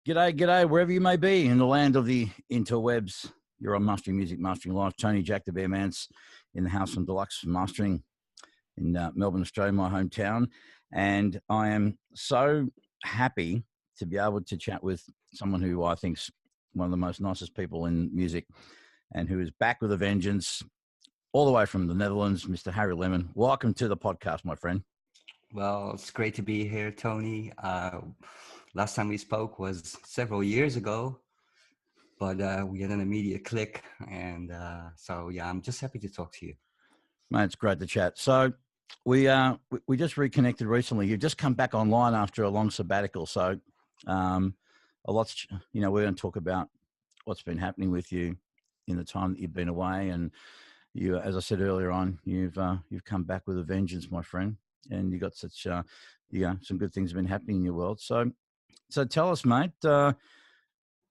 G'day, g'day, wherever you may be in the land of the interwebs. You're on Mastering Music, Mastering Life. Tony Jack the Bear Mance in the house from Deluxe Mastering in Melbourne, Australia, my hometown. And I am so happy to be able to chat with someone who I think's one of the most nicest people in music and who is back with a vengeance all the way from the Netherlands, Mr. Harry Lemon. Welcome to the podcast, my friend. Well, it's great to be here, Tony. Last time we spoke was several years ago, but we had an immediate click. And I'm just happy to talk to you. Mate, it's great to chat. So we just reconnected recently. You've just come back online after a long sabbatical. So a lot's, we're going to talk about what's been happening with you in the time that you've been away. And you, as I said earlier on, you've come back with a vengeance, my friend. And you got such, some good things have been happening in your world. So tell us, mate, why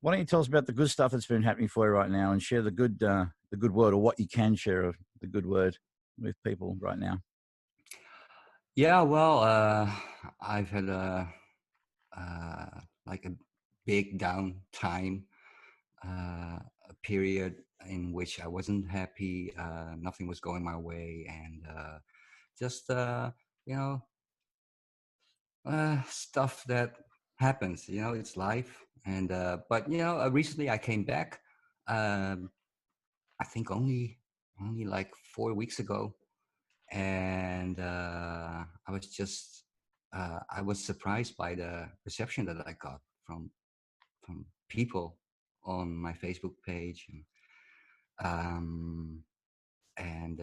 don't you tell us about the good stuff that's been happening for you right now and share the good word, or what you can share of the good word with people right now? Yeah, well, I've had a big down time, a period in which I wasn't happy, nothing was going my way, and stuff that happens. It's life. And but recently I came back. I think only like 4 weeks ago, and I was surprised by the reception that I got from people on my Facebook page, and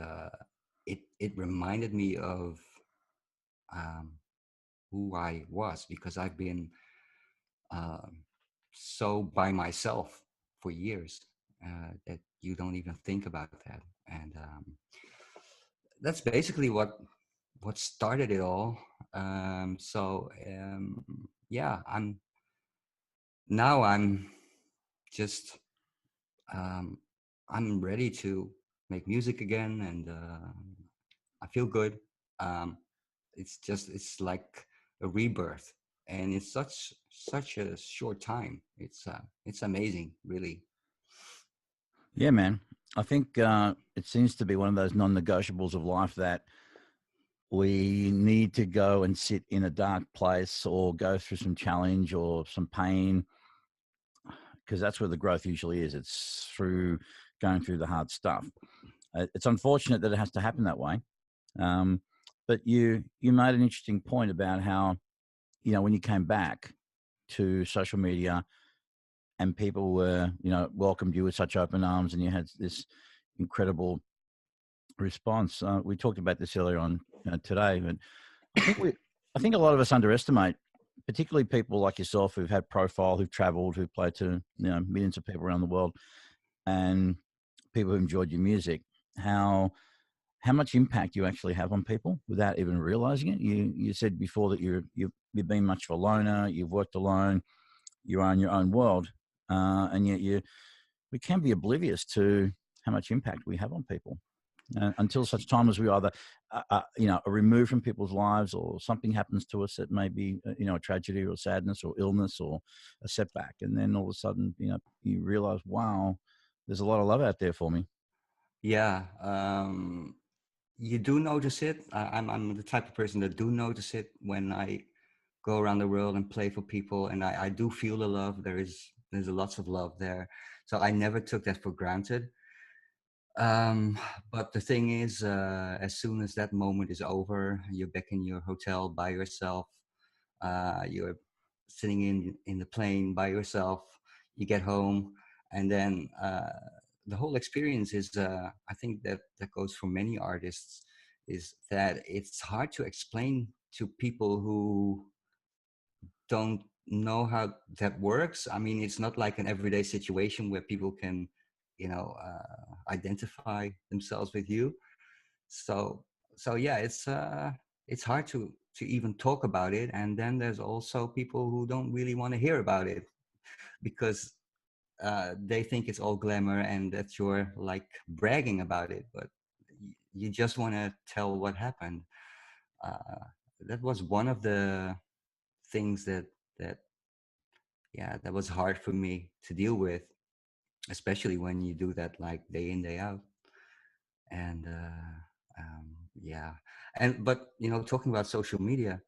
it reminded me of who I was, because I've been so by myself for years that you don't even think about that. And that's basically what started it all. I'm just I'm ready to make music again, and I feel good. It's like a rebirth, and it's such a short time. It's amazing, really. Yeah, man. I think it seems to be one of those non-negotiables of life that we need to go and sit in a dark place or go through some challenge or some pain, because that's where the growth usually is. It's through going through the hard stuff. It's unfortunate that it has to happen that way. But you made an interesting point about how, when you came back to social media and people were, welcomed you with such open arms, and you had this incredible response. We talked about this earlier on today, but I think a lot of us underestimate, particularly people like yourself who've had profile, who've traveled, who've played to millions of people around the world, and people who enjoyed your music, how much impact you actually have on people without even realizing it. You said before that you've been much of a loner, you've worked alone, you are in your own world, and yet we can be oblivious to how much impact we have on people until such time as we either are removed from people's lives, or something happens to us that may be a tragedy or sadness or illness or a setback, and then all of a sudden you realize, wow, there's a lot of love out there for me. Yeah. You do notice it. I'm the type of person that do notice it when I go around the world and play for people, and I do feel the love. There's lots of love there, so I never took that for granted. But the thing is, as soon as that moment is over, you're back in your hotel by yourself. You're sitting in the plane by yourself. You get home, and then the whole experience is, I think that goes for many artists, is that it's hard to explain to people who don't know how that works. I mean, it's not like an everyday situation where people can, identify themselves with you. So yeah, it's hard to even talk about it. And then there's also people who don't really want to hear about it, because they think it's all glamour and that you're like bragging about it, but you just want to tell what happened. that was one of the things that yeah, that was hard for me to deal with, especially when you do that like day in day out. And yeah, and but talking about social media,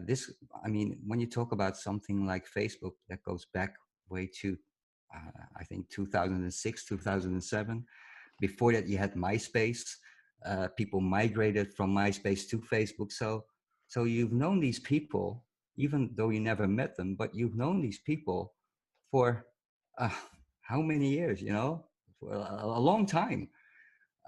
this I mean, when you talk about something like Facebook that goes back way to I think 2006, 2007. Before that, you had MySpace. People migrated from MySpace to Facebook. So you've known these people, even though you never met them, but you've known these people for uh, how many years? For a long time.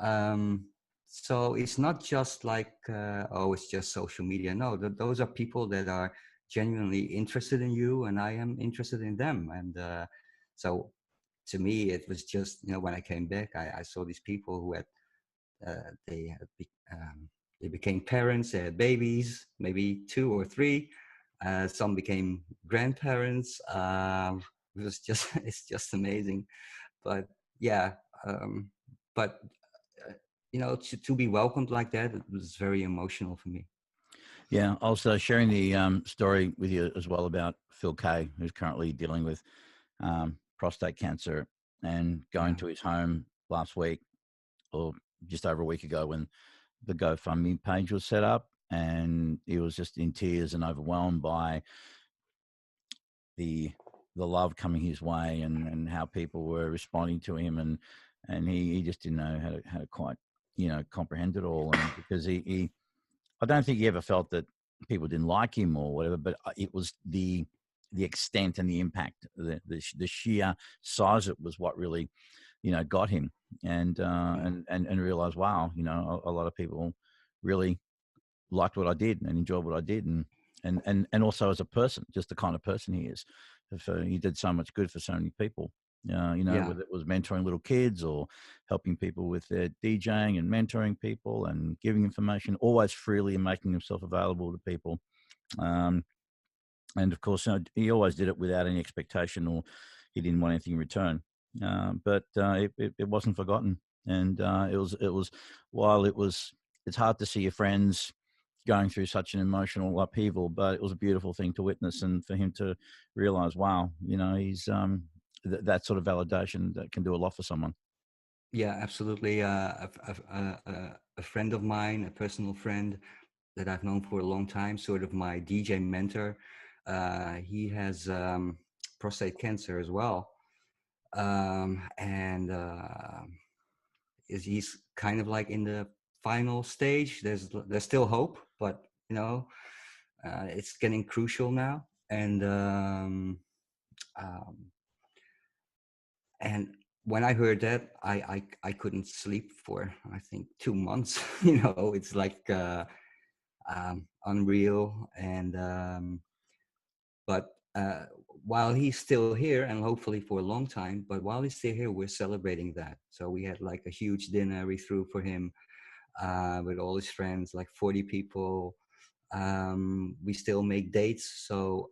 Um, so it's not just like, oh, it's just social media. No, those are people that are genuinely interested in you, and I am interested in them. And so to me, it was just, when I came back, I saw these people who had, they became parents, they had babies, maybe two or three. Some became grandparents. It was just, it's just amazing. But yeah, um, but to be welcomed like that, it was very emotional for me. Yeah. Also sharing the story with you as well about Phil Kay, who's currently dealing with prostate cancer, and going Yeah, to his home last week or just over a week ago when the GoFundMe page was set up, and he was just in tears and overwhelmed by the love coming his way, and how people were responding to him, and he just didn't know how to quite comprehend it all. And because he I don't think he ever felt that people didn't like him or whatever, but it was the extent and the impact, the sheer size of it was what really got him. And yeah, and realized, wow, a lot of people really liked what I did and enjoyed what I did, and also as a person, just the kind of person he is. He did so much good for so many people. yeah, Whether it was mentoring little kids or helping people with their DJing and mentoring people and giving information, always freely and making himself available to people. Um, and of course, he always did it without any expectation, or he didn't want anything in return. But it wasn't forgotten, and it was while it's hard to see your friends going through such an emotional upheaval, but it was a beautiful thing to witness, and for him to realize, wow, he's that sort of validation that can do a lot for someone. yeah, absolutely. A friend of mine, a personal friend that I've known for a long time, sort of my DJ mentor. He has prostate cancer as well, and he's kind of like in the final stage. There's still hope, but it's getting crucial now. Um, and when I heard that, I couldn't sleep for I think 2 months. It's like unreal. And but while he's still here, and hopefully for a long time, but while he's still here, we're celebrating that. So we had like a huge dinner we threw for him with all his friends, like 40 people. We still make dates. So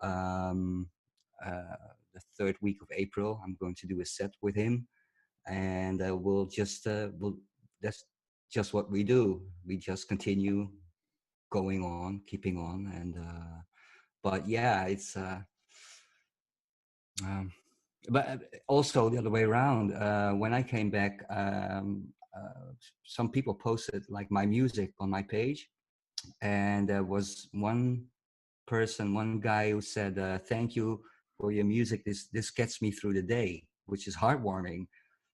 the third week of April, I'm going to do a set with him, and we'll that's just what we do. We just continue going on, keeping on, and but yeah, it's um, but also the other way around. When I came back, some people posted like my music on my page, and there was one guy who said, "Thank you for your music. This gets me through the day," which is heartwarming.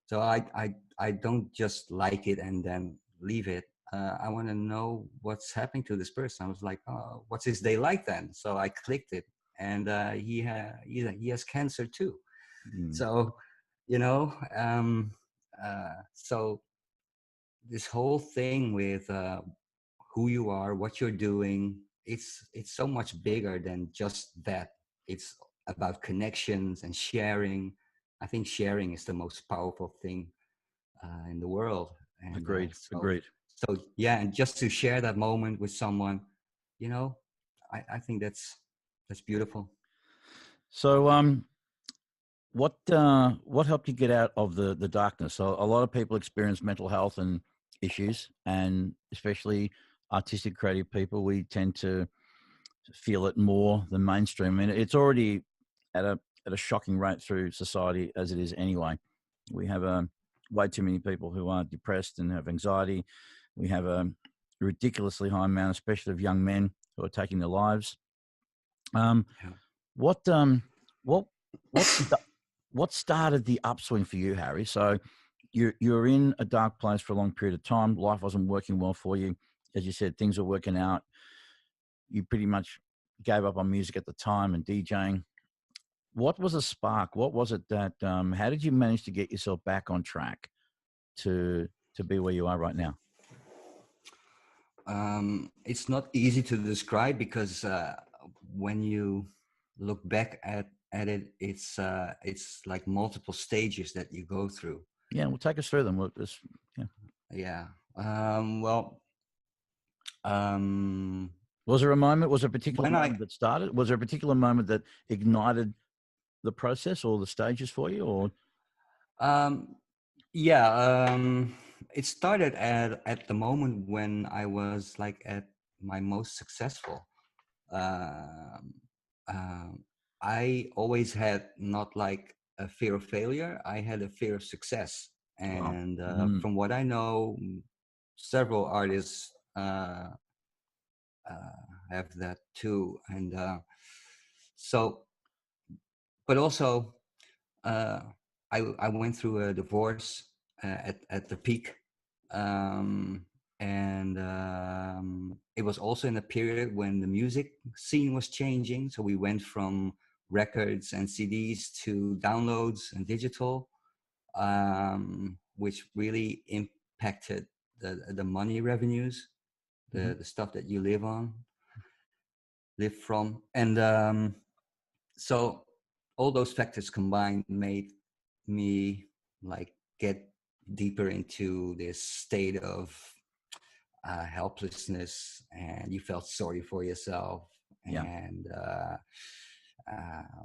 So I don't just like it and then leave it. I want to know what's happening to this person. I was like, oh, what's his day like then? So I clicked it, and he has cancer too. Mm, So so this whole thing with who you are, what you're doing, it's so much bigger than just that. It's about connections and sharing. I think sharing is the most powerful thing in the world. And agreed. Agreed. so yeah, and just to share that moment with someone, you know, I think that's beautiful. So, what helped you get out of the darkness? So a lot of people experience mental health and issues, and especially artistic, creative people, we tend to feel it more than mainstream. I mean, it's already at a shocking rate through society as it is anyway. We have way too many people who are depressed and have anxiety. We have a ridiculously high amount, especially of young men who are taking their lives. Um, Yeah. what um, what what st- what started the upswing for you, Harry? So you're in a dark place for a long period of time. Life wasn't working well for you, as you said. Things were working out. You pretty much gave up on music at the time and DJing. What was a spark? What was it that? How did you manage to get yourself back on track to be where you are right now? It's not easy to describe because when you look back at it, it's like multiple stages that you go through. Yeah, well, take us through them. We'll just, yeah. Yeah. Well, um, Was there a moment? Was there a particular when I moment that started? Was there a particular moment that ignited the process or the stages for you? Or um, yeah, it started at the moment when I was like at my most successful. Um, um, I always had not like a fear of failure. I had a fear of success. wow, And mm, from what I know, several artists have that too. And so, but also, uh, I went through a divorce at the peak. Um, and it was also in a period when the music scene was changing. So we went from records and CDs to downloads and digital, which really impacted the money revenues, mm-hmm, the stuff that you live from. And so all those factors combined made me like get deeper into this state of helplessness, and you felt sorry for yourself, yeah, and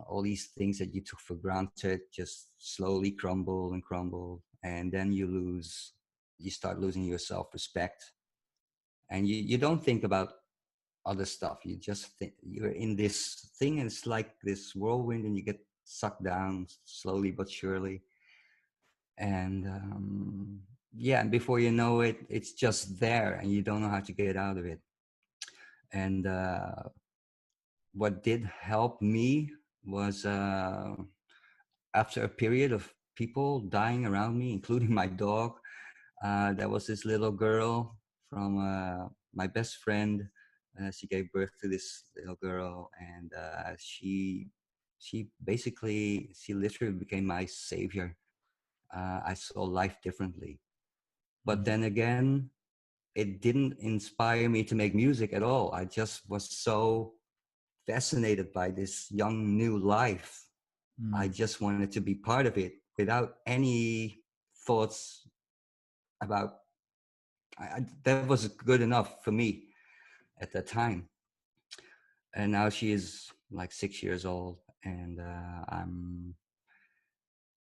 all these things that you took for granted just slowly crumble and crumble, and then you start losing your self-respect, and you don't think about other stuff. You just think you're in this thing, and it's like this whirlwind, and you get sucked down slowly but surely. And yeah, and before you know it, it's just there, and you don't know how to get out of it. And what did help me was after a period of people dying around me, including my dog. There was this little girl from my best friend. She gave birth to this little girl, and she literally became my savior. I saw life differently. But mm, then again, it didn't inspire me to make music at all. I just was so fascinated by this young new life. I mm, just wanted to be part of it without any thoughts about that was good enough for me at that time. And now she is like 6 years old, and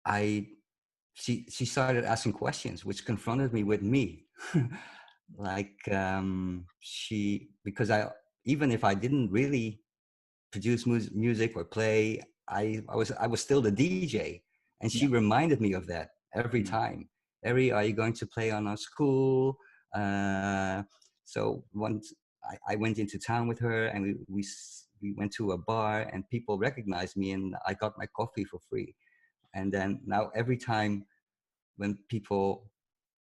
I she started asking questions which confronted me with me. Like she because I even if I didn't really produce music or play, I was still the DJ, and she yeah, reminded me of that every mm, time. Harry, are you going to play on our school? Uh, so once I went into town with her, and we went to a bar, and people recognized me, and I got my coffee for free. And then now every time when people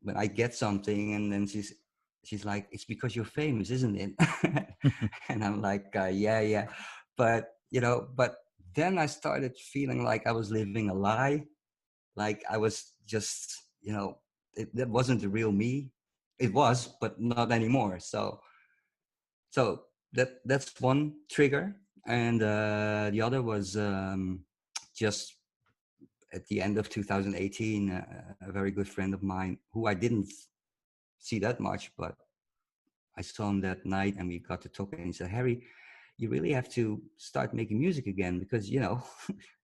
when I get something, and then she's like, "It's because you're famous, isn't it?" And I'm like, "Yeah, yeah," but but then I started feeling like I was living a lie, like I was just, that wasn't the real me. It was, but not anymore. So that's one trigger, and the other was just at the end of 2018, a very good friend of mine who I didn't see that much, but I saw him that night, and we got to talking, and he said, "Harry, you really have to start making music again, because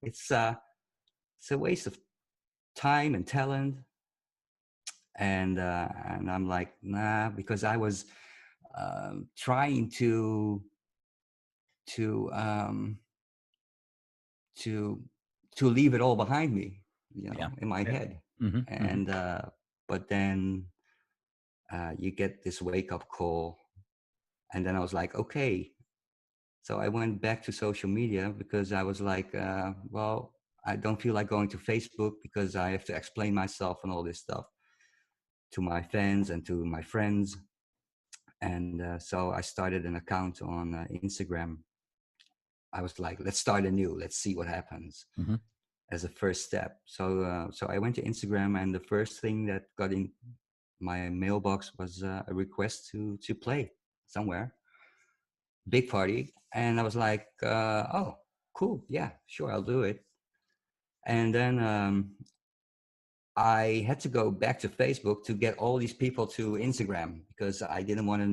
it's it's a waste of time and talent." And I'm like, nah, because I was trying to um, to to leave it all behind me, Yeah. in my Yeah. head. Hmm. Hmm. And but then you get this wake up call, and then I was like, okay. So I went back to social media because I was like, well, I don't feel like going to Facebook because I have to explain myself and all this stuff to my fans and to my friends. And so I started an account on Instagram. I was like, let's start anew. Let's see what happens Hmm. as a first step. So I went to Instagram, and the first thing that got in my mailbox was a request to play somewhere, big party. And I was like, oh, cool, yeah, sure, I'll do it. And then I had to go back to Facebook to get all these people to Instagram because I didn't want to.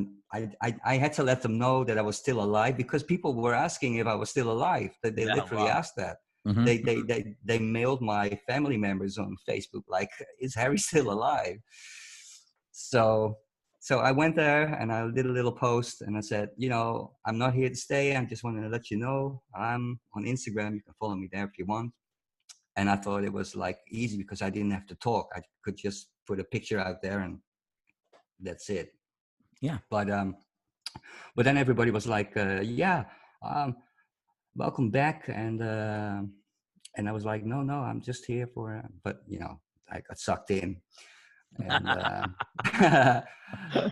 I had to let them know that I was still alive because people were asking if I was still alive. They Yeah. literally Wow. asked that. Hmm. They mailed my family members on Facebook like, "Is Harry still alive?" So so I went there and I did a little post and I said, I'm not here to stay. I just wanted to let you know I'm on Instagram. You can follow me there if you want. And I thought it was like easy because I didn't have to talk. I could just put a picture out there and that's it. Yeah. But but then everybody was like, yeah, um, welcome back. And I was like, no, I'm just here for. But I got sucked in, and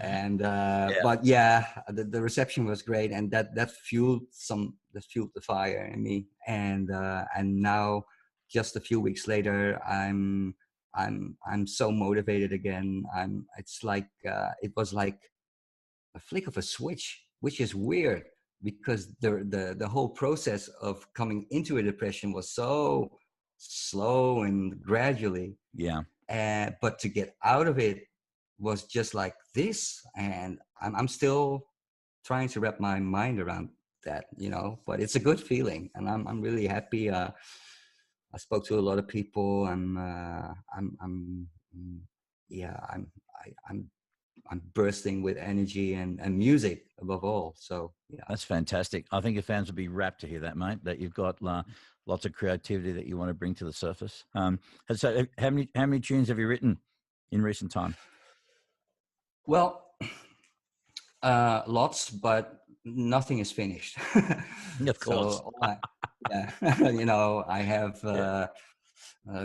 and Yeah. but yeah, the reception was great, and that fueled the fire in me. And now, just a few weeks later, I'm so motivated again. It's like it was like a flick of a switch, which is weird because the whole process of coming into a depression was so slow and gradually. Yeah. But to get out of it was just like this, and I'm still trying to wrap my mind around that, but it's a good feeling, and I'm really happy. I spoke to a lot of people. Mm, yeah, I'm bursting with energy and music above all. So yeah. That's fantastic. I think your fans would be rapt to hear that, mate. That you've got lots of creativity that you want to bring to the surface. So, how many tunes have you written in recent time? Well, lots, but nothing is finished. Of course. So yeah, I have Yeah.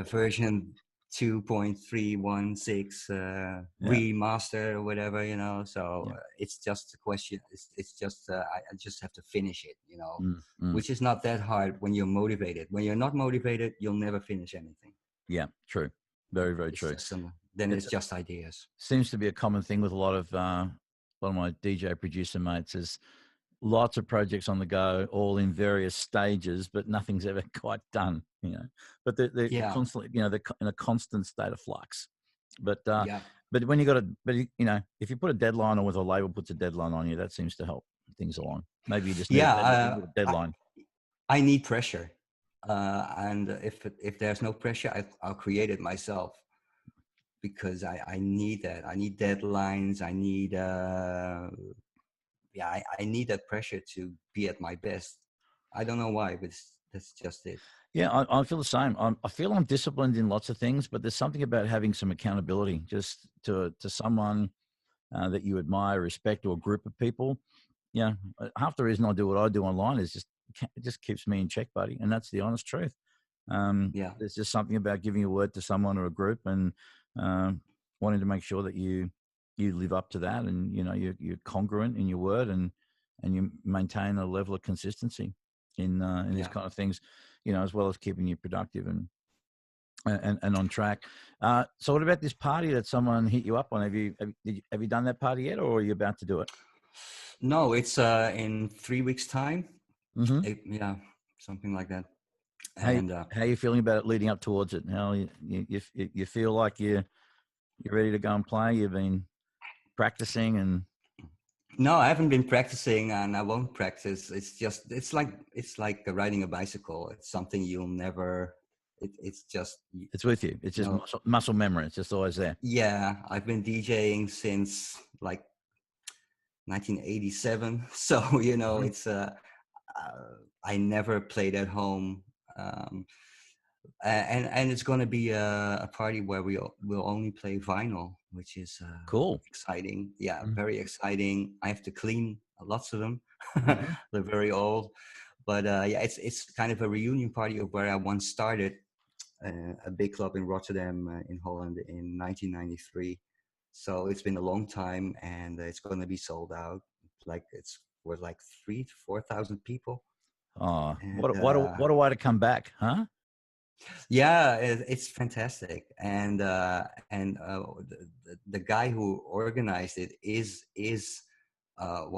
version 2.316 Yeah. remaster or whatever. So Yeah. it's just a question. It's just I just have to finish it. Mm, mm. Which is not that hard when you're motivated. When you're not motivated, you'll never finish anything. Yeah. True. Very, very It's true. just some. Then It it's just ideas. seems to be a common thing with a lot of my DJ producer mates is lots of projects on the go, all in various stages, but nothing's ever quite done. But they're Yeah, constantly, they're in a constant state of flux. But yeah, but when you got if you put a deadline, or with a label puts a deadline on you, that seems to help things along. Maybe you just need a yeah. deadline. You need a deadline. I need pressure, and if there's no pressure, I'll create it myself because I need that. I need deadlines. I need yeah. I need that pressure to be at my best. I don't know why, but that's just it. Yeah, I feel the same. I feel I'm disciplined in lots of things, but there's something about having some accountability, just to someone that you admire, respect, or a group of people. Yeah, half the reason I do what I do online is it just keeps me in check, buddy, and that's the honest truth. Yeah, There's just something about giving a word to someone or a group, and um, wanting to make sure that you live up to that, and you're congruent in your word, and you maintain a level of consistency in these yeah. kind of things, as well as keeping you productive and on track. So, what about this party that someone hit you up on? Have you done that party yet, or are you about to do it? No, it's in 3 weeks' time. Mm-hmm. Yeah, something like that. How And how are you feeling about it leading up towards it? How you feel like you're ready to go and play? You've been practicing and no, I haven't been practicing, and I won't practice. It's like riding a bicycle. It's something you'll never. It's just it's with you. It's just muscle memory. It's just always there. yeah. I've been DJing since like 1987. So Mhm. it's I never played at home. Um, and it's going to be a party where will only play vinyl, which is Cool. exciting. Yeah, Mhm. very exciting. I have to clean lots of them. Mhm. They're very old, but yeah, it's kind of a reunion party of where I once started a big club in Rotterdam, in Holland, in 1993. So it's been a long time, and it's going to be sold out. Like it's for like 3 to 4 thousand people, Oh, and what a way to come back, huh? yeah, it's fantastic. And the guy who organized it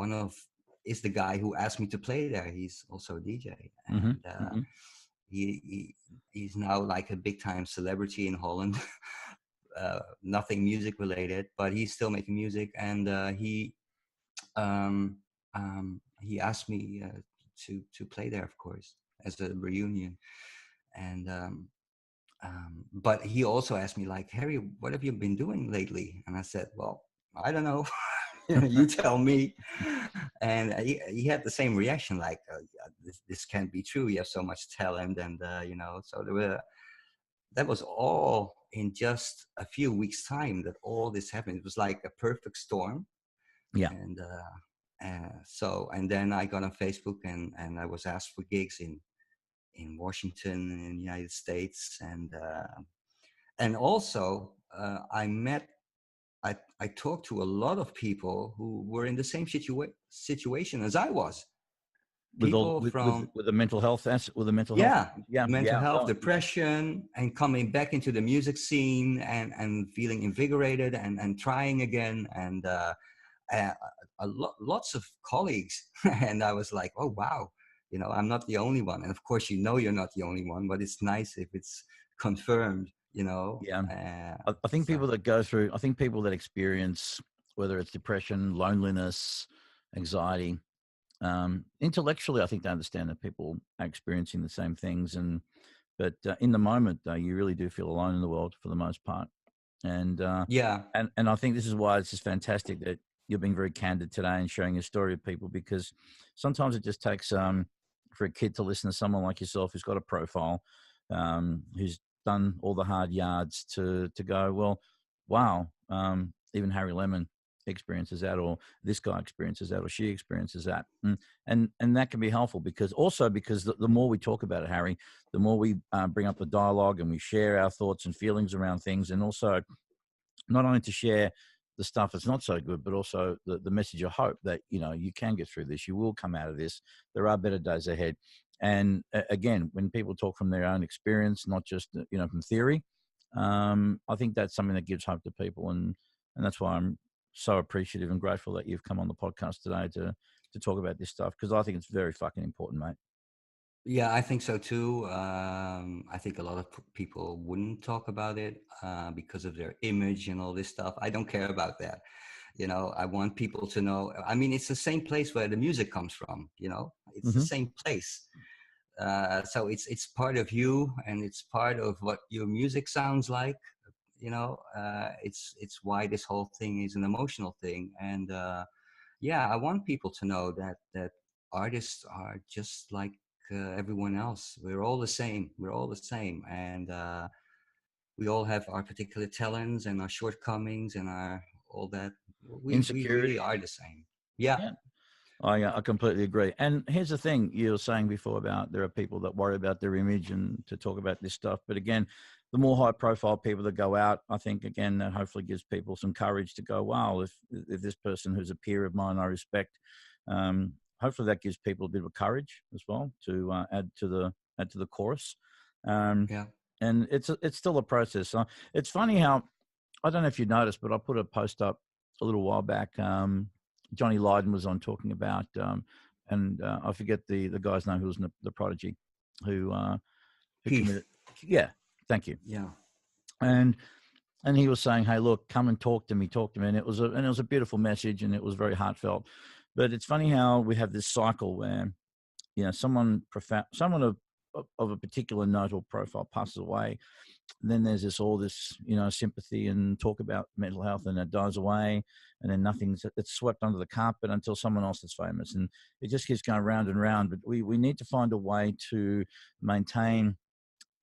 one of is the guy who asked me to play there. He's also a DJ, Hmm. and Hmm. he's now like a big time celebrity in Holland. Nothing music related, but he's still making music, and um, he asked me to play there, of course, as a reunion. And but he also asked me like, Harry, what have you been doing lately? And I said, well, I don't know. You tell me. And he had the same reaction, like, yeah, this can't be true. You have so much talent, and so that was all in just a few weeks' time that all this happened. It was like a perfect storm. Yeah. And and then I got on Facebook, and I was asked for gigs in Washington, in the United States, and also I talked to a lot of people who were in the same situation as I was. With all People from, with the mental health with the mental health yeah, issues. Yeah. mental Yeah. health, Oh, yeah. depression, and coming back into the music scene, and feeling invigorated, and trying again, and uh, lots of colleagues. And I was like, oh wow, I'm not the only one. And of course, you're not the only one, but it's nice if it's confirmed. Yeah. I think So people that go through, I think people that experience, whether it's depression, loneliness, anxiety, intellectually, I think they understand that people are experiencing the same things. But in the moment, you really do feel alone in the world for the most part. And yeah, and I think this is why it's just fantastic that you're being very candid today and sharing your story with people, because sometimes it just takes for a kid to listen to someone like yourself who's got a profile, who's done all the hard yards to go, well, wow, even Harry Lemon experiences that, or this guy experiences that, or she experiences that. And that can be helpful, because the more we talk about it, Harry, the more we bring up the dialogue and we share our thoughts and feelings around things, and also not only to share the stuff that's not so good, but also the message of hope that, you can get through this. You will come out of this. There are better days ahead. And again, when people talk from their own experience, not just, from theory, I think that's something that gives hope to people. And that's why I'm so appreciative and grateful that you've come on the podcast today to talk about this stuff, because I think it's very fucking important, mate. yeah, I think so too. I think a lot of people wouldn't talk about it because of their image and all this stuff. I don't care about that. I want people to know. I mean, it's the same place where the music comes from. It's the Hmm. same place. So it's part of you, and it's part of what your music sounds like. It's why this whole thing is an emotional thing. And yeah, I want people to know that artists are just like everyone else. We're all the same. We're all the same, and we all have our particular talents and our shortcomings and our all that. We really are Insecurities. the same. Yeah, Yeah. I completely agree. And here's the thing you were saying before about there are people that worry about their image and to talk about this stuff. But again, the more high profile people that go out, I think, again, that hopefully gives people some courage to go, wow, if this person who's a peer of mine I respect, hopefully that gives people a bit of courage as well to add to the chorus. Um, yeah. and it's still a process. It's funny how, I don't know if you noticed, but I put a post up a little while back. Johnny Lydon was on talking about, and I forget the guy's name who was in the Prodigy, who who Keith. committed. Yeah, thank you. Yeah, And and he was saying, "Hey, look, come and talk to me," and it was a beautiful message, and it was very heartfelt. But it's funny how we have this cycle where, someone profound, someone of of a particular note or profile passes away, then there's this sympathy and talk about mental health, and it dies away, and then it's swept under the carpet until someone else is famous, and it just keeps going round and round. But we need to find a way to maintain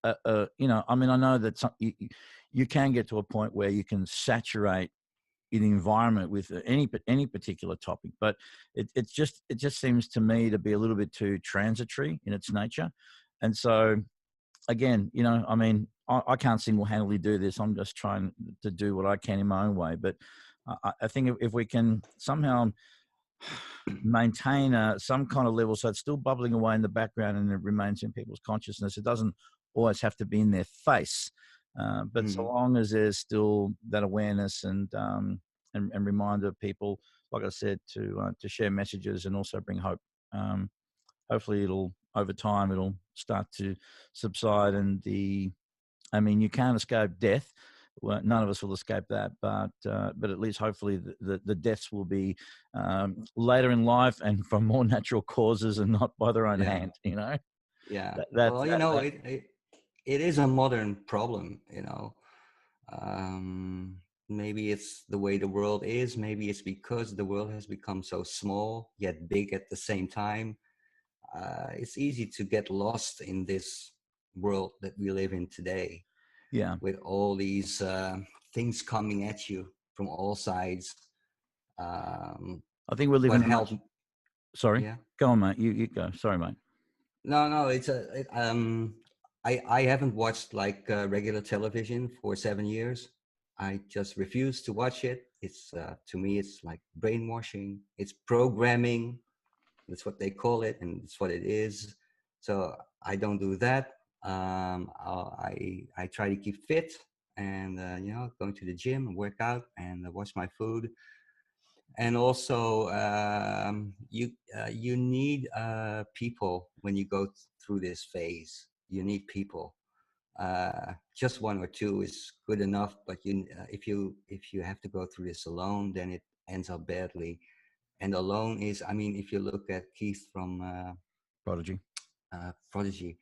I mean, I know that you can get to a point where you can saturate in the environment with any particular topic, but it just seems to me to be a little bit too transitory in its nature. And so again, I mean, I can't single-handedly do this. I'm just trying to do what I can in my own way. But I think if we can somehow maintain some kind of level, so it's still bubbling away in the background and it remains in people's consciousness, it doesn't always have to be in their face. But so Hmm. long as there's still that awareness and reminder of people, like I said, to share messages and also bring hope. Hopefully, over time it'll start to subside, and I mean, you can't escape death. Well, none of us will escape that, but at least hopefully the deaths will be later in life and from more natural causes and not by their own Yeah. hand. You know, Yeah. that Well, it is a modern problem, maybe it's the way the world is. Maybe it's because the world has become so small yet big at the same time. It's easy to get lost in this world that we live in today, yeah. with all these things coming at you from all sides. Um, I think we live what in a much. helped? Sorry, Yeah. go on, mate. You go. Sorry, mate. No. I haven't watched like regular television for 7 years. I just refuse to watch it. It's to me, it's like brainwashing. It's programming. That's what they call it, and it's what it is. So I don't do that. I try to keep fit, and going to the gym, work out, and watch my food. And also, you need people when you go through this phase. You need people. Just one or two is good enough, but if you have to go through this alone, then it ends up badly. And alone is, I mean, if you look at Keith from Prodigy. Prodigy,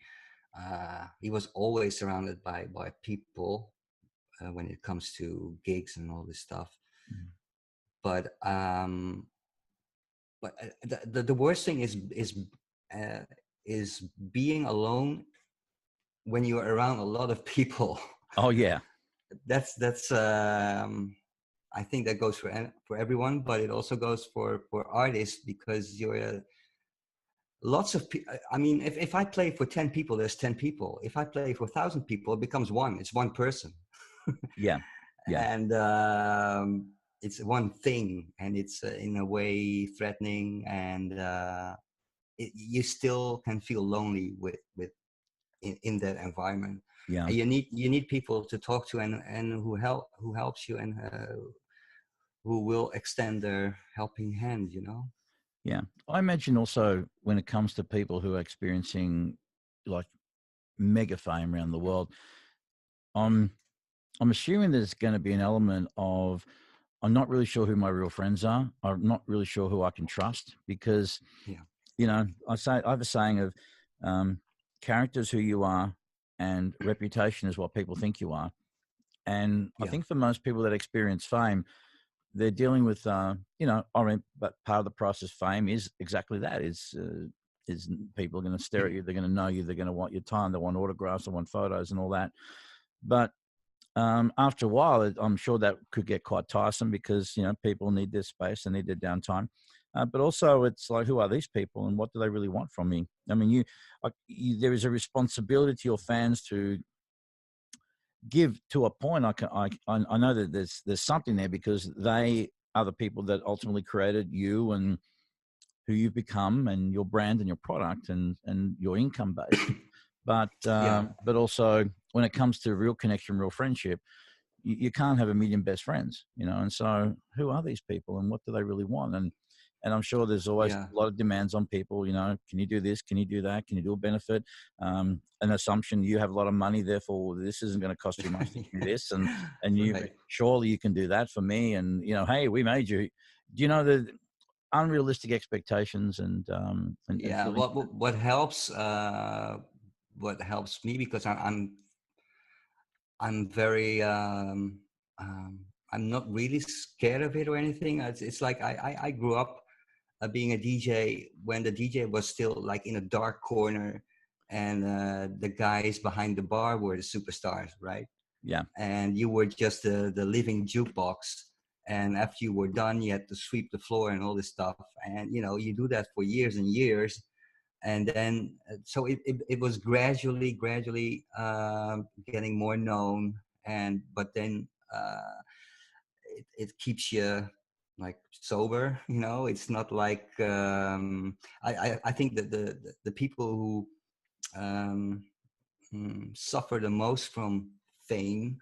he was always surrounded by people when it comes to gigs and all this stuff. Mm. But the worst thing uh, is being alone when you're around a lot of people. Oh yeah, That's I think that goes for everyone, but it also goes for artists, because you're lots of people. I mean, if I play for 10 people, there's 10 people. If I play for 1,000 people, it becomes one. It's one person. yeah, yeah, And it's one thing, and it's in a way threatening, and you still can feel lonely in that environment. yeah, And you need people to talk to, and who helps you, and who will extend their helping hand, yeah. I imagine also when it comes to people who are experiencing like mega fame around the world, I'm I'm assuming there's going to be an element of I'm not really sure who my real friends are. I'm not really sure who I can trust because, Yeah. I have a saying of character is who you are and reputation is what people think you are. And I Yeah. think for most people that experience fame, they're dealing with, I mean, but part of the process of fame is exactly that is people are going to stare at you. They're going to know you. They're going to want your time. They want autographs. They want photos and all that. But after a while, I'm sure that could get quite tiresome because people need their space, they need their downtime. But also, it's like, who are these people, and what do they really want from me? I mean, there is a responsibility to your fans to give to a point. I know that there's something there because they are the people that ultimately created you and who you've become, and your brand and your product and your income base. Yeah. But also when it comes to real connection, real friendship, you can't have a million best friends, and so who are these people and what do they really want? And I'm sure there's always Yeah. a lot of demands on people, can you do this? Can you do that? Can you do a benefit? An assumption you have a lot of money, therefore this isn't going to cost you much to do this. And you Right. surely you can do that for me. And, hey, we made you. Do you know the unrealistic expectations and Yeah. feeling? What helps what helps me, because I'm very I'm not really scared of it or anything. It's like I grew up being a DJ when the DJ was still like in a dark corner, and the guys behind the bar were the superstars, right? Yeah. And you were just the living jukebox. And after you were done, you had to sweep the floor and all this stuff. And you know, you do that for years and years, and then so it was gradually getting more known. And but then it keeps you like sober, you know. It's not like I think that the people who um, suffer the most from fame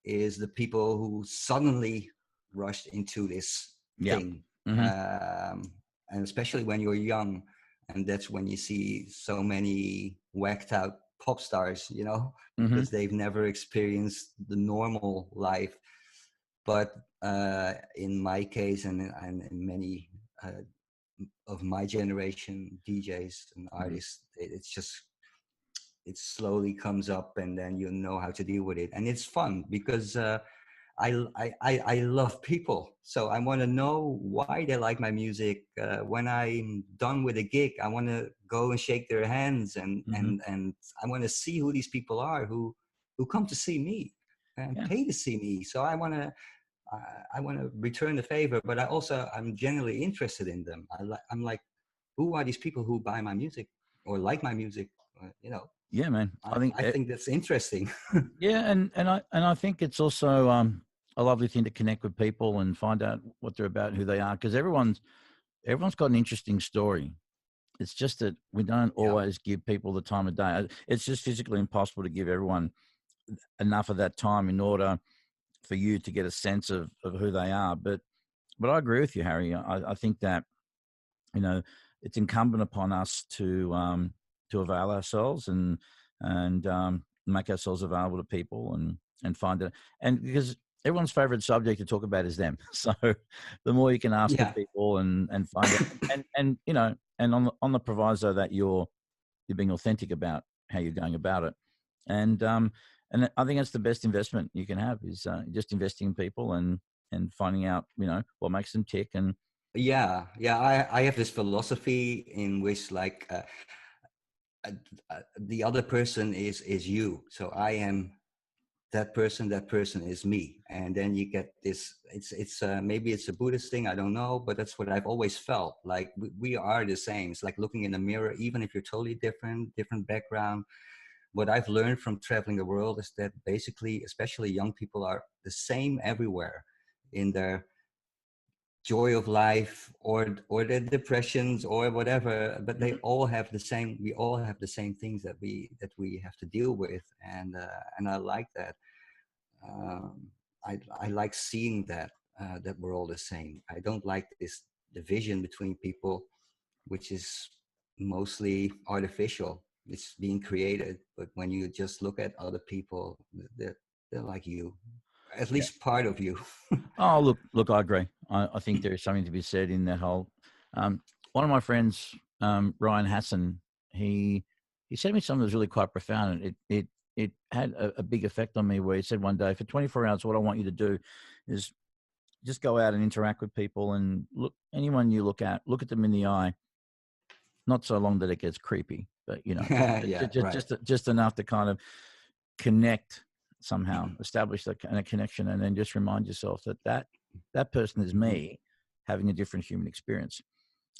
is the people who suddenly rushed into this Yeah. thing, Mm-hmm. um, and especially when you're young, and that's when you see so many whacked out pop stars, you know, Mm-hmm. because they've never experienced the normal life. But in my case, and in many of my generation DJs and Mm-hmm. artists, it's just it slowly comes up, and then you know how to deal with it, and it's fun because I love people, so I want to know why they like my music. When I'm done with a gig, I want to go and shake their hands, Mm-hmm. and I want to see who these people are who come to see me and Yeah. pay to see me. So I want to return the favor, but I'm genuinely interested in them. I'm like, who are these people who buy my music or like my music? You know, Yeah, man. I think I think that's interesting. yeah, and I think it's also a lovely thing to connect with people and find out what they're about, who they are, because everyone's got an interesting story. It's just that we don't Yeah, always give people the time of day. It's just physically impossible to give everyone enough of that time in order for you to get a sense of who they are. But I agree with you, Harry. I think that you know it's incumbent upon us to avail ourselves and make ourselves available to people and find it. And because everyone's favorite subject to talk about is them, so the more you can ask of yeah, people and find out, and you know, and on the proviso that you're being authentic about how you're going about it, and I think that's the best investment you can have is just investing in people and finding out what makes them tick and yeah. I have this philosophy in which like uh, the other person is you, so I am that person is me, and then you get this. It's maybe it's a Buddhist thing, I don't know, but that's what I've always felt like. We are the same. It's like looking in a mirror, even if you're totally different background. What I've learned from traveling the world is that basically, especially young people, are the same everywhere in their joy of life or their depressions or whatever, but they Mhm. all have the same. We all have the same things that we have to deal with, and I like that. um, I like seeing that that we're all the same. I don't like this division between people, which is mostly artificial. It's being created, but when you just look at other people, they're like you, at Yeah. least part of you. Oh, look, I agree. I think there is something to be said in that whole. Um, One of my friends, Ryan Hassan, he said me something that was really quite profound, and it had a big effect on me. Where he said one day, for 24 hours, what I want you to do is just go out and interact with people and look anyone you look at them in the eye. Not so long that it gets creepy, but Yeah, right. just enough to kind of connect somehow, establish a connection, and then just remind yourself that person is Mhm. me having a different human experience.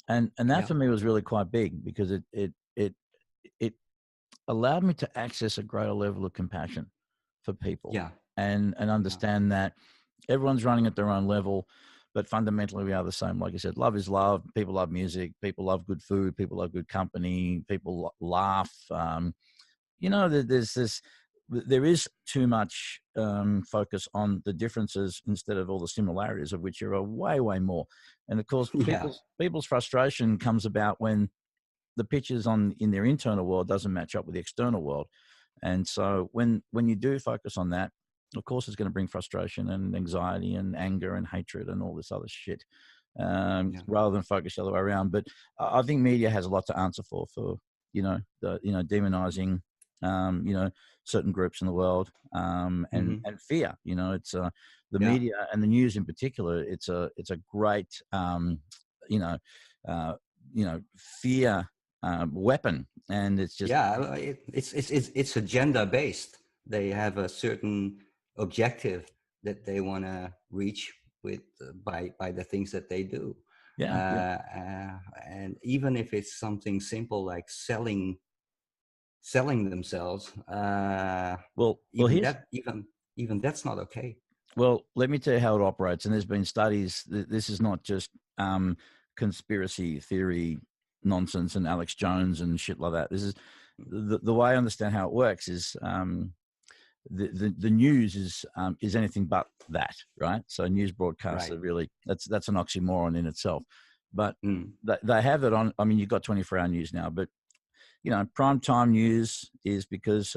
And that Yeah, for me was really quite big because it allowed me to access a greater level of compassion for people yeah, and yeah, understand that everyone's running at their own level, but fundamentally we are the same. Like I said, love is love. People love music. People love good food. People love good company. People laugh. There's this. There is too much focus on the differences instead of all the similarities, of which there are way more. And of course, yeah, people's frustration comes about when the pictures on in their internal world doesn't match up with the external world. And so when you do focus on that, of course, it's going to bring frustration and anxiety and anger and hatred and all this other shit, yeah, rather than focus the other way around. But I think media has a lot to answer for demonizing. you know, certain groups in the world, Hmm. and fear. You know, it's the Yeah. media and the news in particular. It's a great, you know, uh, fear weapon, and it's just Yeah, it's agenda based. They have a certain objective that they want to reach with by the things that they do, yeah, yeah. and even if it's something simple like selling themselves, Well, even here's that even that's not okay. Well, let me tell you how it operates. And there's been studies. This is not just conspiracy theory nonsense and Alex Jones and shit like that. This is the way I understand how it works is the news is anything but that, right? So news broadcasts Right. are really that's an oxymoron in itself. But Mm. they have it on. I mean, you've got 24-hour news now, but prime time news is because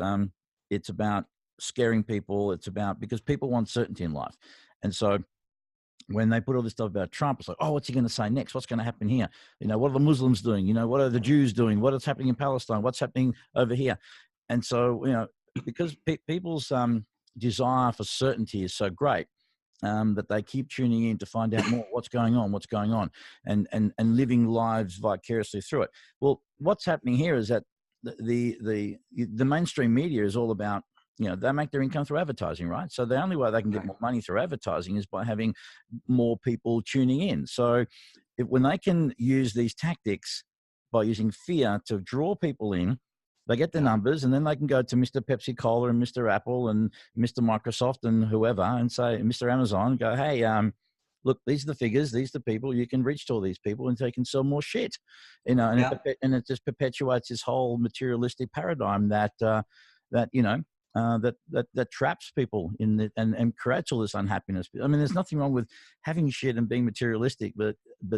it's about scaring people. It's about because people want certainty in life, and so when they put all this stuff about Trump, it's like, oh, what's he going to say next? What's going to happen here? What are the Muslims doing? What are the Jews doing? What is happening in Palestine? What's happening over here? And so, because people's desire for certainty is so great, that they keep tuning in to find out more what's going on, and living lives vicariously through it. Well, what's happening here is that the mainstream media is all about, they make their income through advertising, right? So the only way they can get Right. more money through advertising is by having more people tuning in. So when they can use these tactics by using fear to draw people in, they get the Yeah. numbers, and then they can go to Mr. Pepsi Cola and Mr. Apple and Mr. Microsoft and whoever, and say, Mr. Amazon, go, hey, look, these are the figures, these are the people. You can reach to all these people, and they can sell more shit, and Yeah. it just perpetuates this whole materialistic paradigm that that traps people in the, and creates all this unhappiness. I mean, there's nothing wrong with having shit and being materialistic, but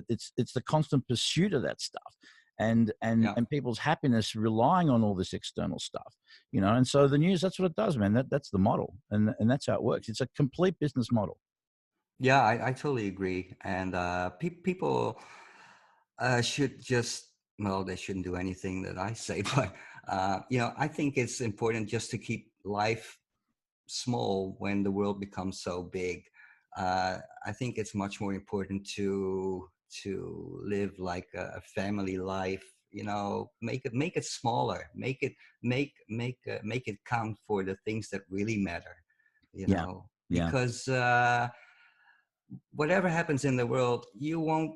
it's the constant pursuit of that stuff, and and Yeah. and people's happiness relying on all this external stuff, and so the news, that's what it does, man. That's the model, and that's how it works. It's a complete business model. Yeah, I totally agree. And people should just, well, they shouldn't do anything that I say, but I think it's important just to keep life small when the world becomes so big. I think it's much more important to live like a family life. Make it smaller. Make it count for the things that really matter. Yeah, yeah, Because whatever happens in the world, you won't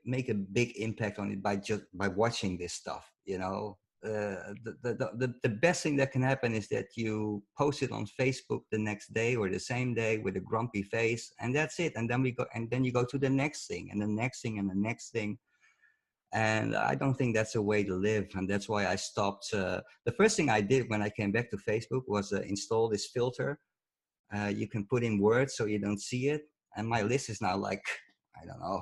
make a big impact on it by watching this stuff. The best thing that can happen is that you post it on Facebook the next day or the same day with a grumpy face, and that's it. And then you go to the next thing and the next thing and the next thing. And I don't think that's a way to live, and that's why I stopped. The first thing I did when I came back to Facebook was install this filter. You can put in words so you don't see it, and my list is now like, I don't know,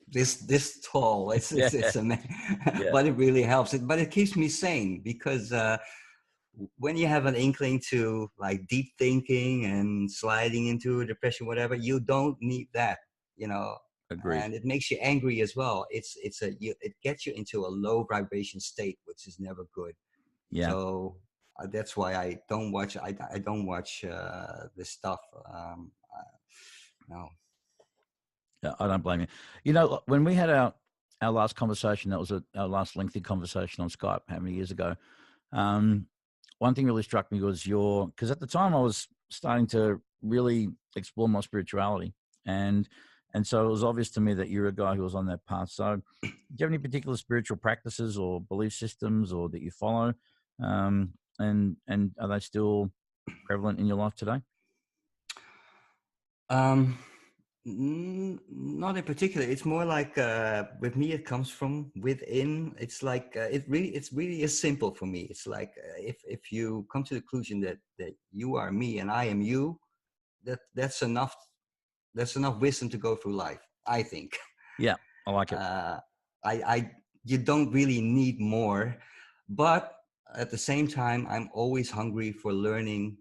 this tall. yeah, It's amazing, yeah, but it really helps. But it keeps me sane because when you have an inkling to like deep thinking and sliding into depression, whatever, you don't need that, you know. agreed. And it makes you angry as well. It gets you into a low vibration state, which is never good. Yeah. So that's why I don't watch. I don't watch this stuff. No. Yeah, I don't blame you. When we had our last conversation, that was our last lengthy conversation on Skype, how many years ago? Um, One thing really struck me was because at the time I was starting to really explore my spirituality, and so it was obvious to me that you're a guy who was on that path. So, do you have any particular spiritual practices or belief systems, or that you follow, and are they still prevalent in your life today? Um, Not in particular. It's more like with me, it comes from within. It's like it's really is simple for me. It's like if you come to the conclusion that you are me and I am you, that's enough. That's enough wisdom to go through life, I think. Yeah, I like it. uh, I You don't really need more, but at the same time, I'm always hungry for learning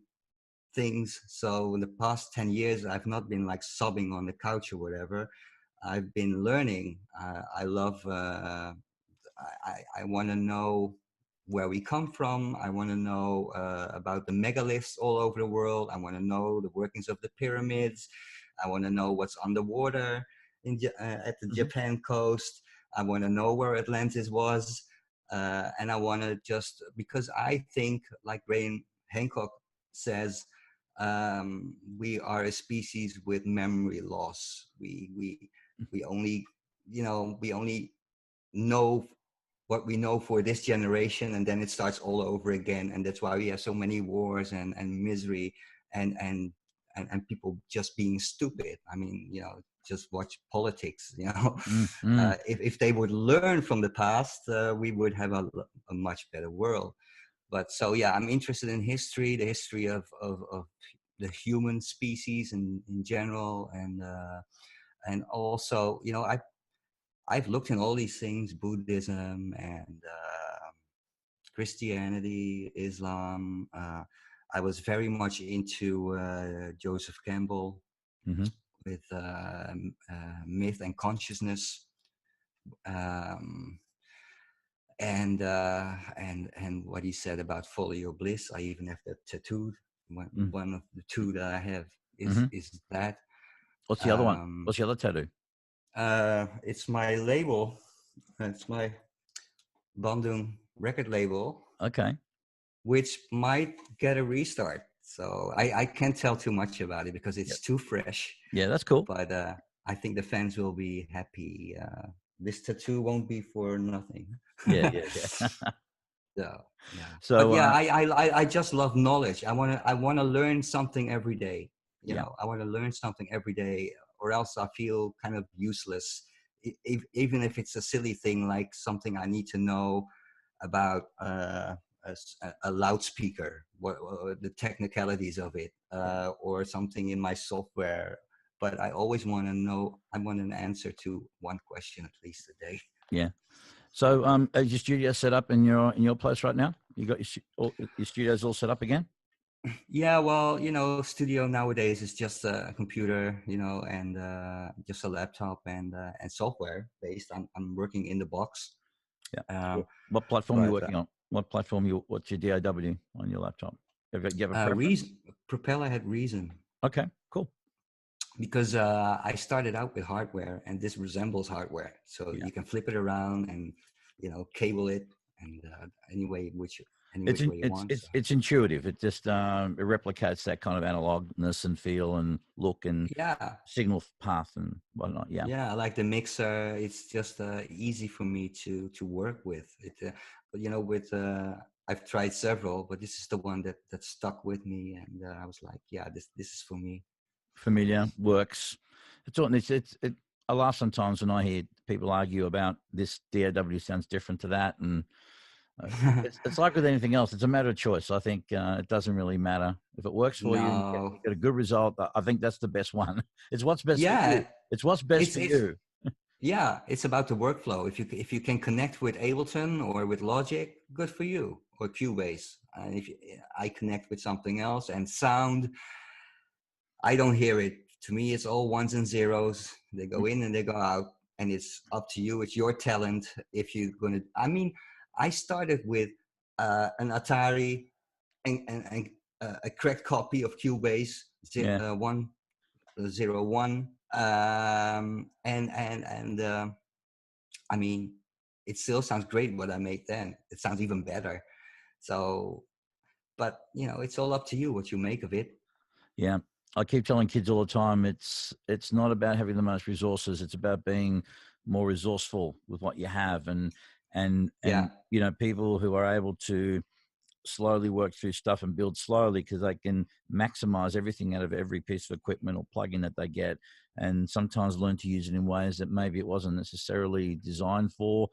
things. So in the past 10 years, I've not been like sobbing on the couch or whatever. I've been learning. I love. I want to know. where we come from. I want to know about the megaliths all over the world. I want to know the workings of the pyramids. I want to know what's underwater at the Hmm. Japan coast. I want to know where Atlantis was. And I want to just, because I think, like Graham Hancock says, we are a species with memory loss. We only, we only know what we know for this generation, and then it starts all over again. And that's why we have so many wars and misery and and and people just being stupid. I mean, just watch politics. Mm-hmm. If they would learn from the past, we would have a much better world. But so yeah, I'm interested in history, the history of the human species in general, and also, I've looked in all these things, Buddhism and Christianity, Islam. I was very much into Joseph Campbell Mm-hmm. with myth and consciousness, um, and what he said about follow your bliss. I even have that tattooed. One of the two that I have Mm-hmm. is that. What's the other one? Um, What's the other tattoo? it's my label. It's my Bandung record label, Okay. which might get a restart. So I can't tell too much about it because Yep. it's too fresh. Yeah, that's cool. But I think the fans will be happy. This tattoo won't be for nothing. Yeah, yeah, yeah. So yeah, but So, yeah, I just love knowledge. I wanna learn something every day. yeah, I want to learn something every day, or else I feel kind of useless. Even if it's a silly thing like something I need to know about a loudspeaker, what the technicalities of it, yeah, or something in my software. But I always want to know. I want an answer to one question at least a day. yeah. So, is your studio set up in your place right now? You got your studios all set up again? Yeah, well, studio nowadays is just a computer, and just a laptop and software based. I'm working in the box, Yeah. um, What platform are you but working on? What platform what's your DAW on your laptop? You have a preference? reason Propeller had reason Okay, cool. because I started out with hardware, and this resembles hardware, so Yeah. you can flip it around and cable it, and any It's which in, way you want. So it's intuitive. It just it replicates that kind of analogness and feel and look and yeah, signal path and whatnot. Yeah. yeah, I like the mixer. It's just easy for me to work with it. But with I've tried several, but this is the one that stuck with me, and I was like, yeah, this is for me. Familiar, works. It's all I laugh sometimes when I hear people argue about this DAW sounds different to that, and it's like with anything else. It's a matter of choice. I think it doesn't really matter if it works for you and you No, get a good result. I think that's the best one. It's what's best for you. yeah, It's what's best for it's you. yeah, it's about the workflow. If you can connect with Ableton or with Logic, good for you. Or Cubase. And if I connect with something else and sound, I don't hear it. To me, it's all ones and zeros. They go in and they go out, and it's up to you. It's your talent. If you're gonna, I mean, I started with an Atari and a cracked copy of Cubase Yeah, 101, and I mean, it still sounds great what I made then. It sounds even better. So, but it's all up to you what you make of it. yeah. I keep telling kids all the time. It's not about having the most resources. It's about being more resourceful with what you have, and Yeah, people who are able to slowly work through stuff and build slowly because they can maximize everything out of every piece of equipment or plugin that they get, and sometimes learn to use it in ways that maybe it wasn't necessarily designed for.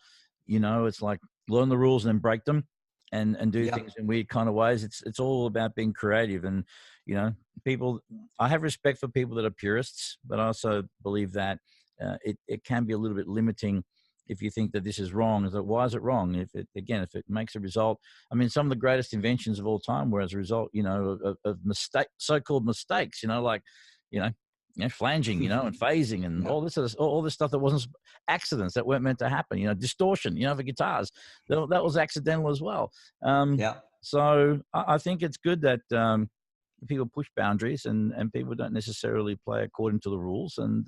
It's like learn the rules and then break them, and do yeah, things in weird kind of ways. It's all about being creative, and you know people. I have respect for people that are purists, but I also believe that it can be a little bit limiting if you think that this is wrong. Is that why is it wrong? If it makes a result, I mean, some of the greatest inventions of all time were as a result, of mistake, so-called mistakes. Like, you know, flanging, and phasing and Yeah. all this all this stuff that wasn't accidents that weren't meant to happen. Distortion, for guitars, that was accidental as well. Yeah. So I think it's good that people push boundaries and people don't necessarily play according to the rules and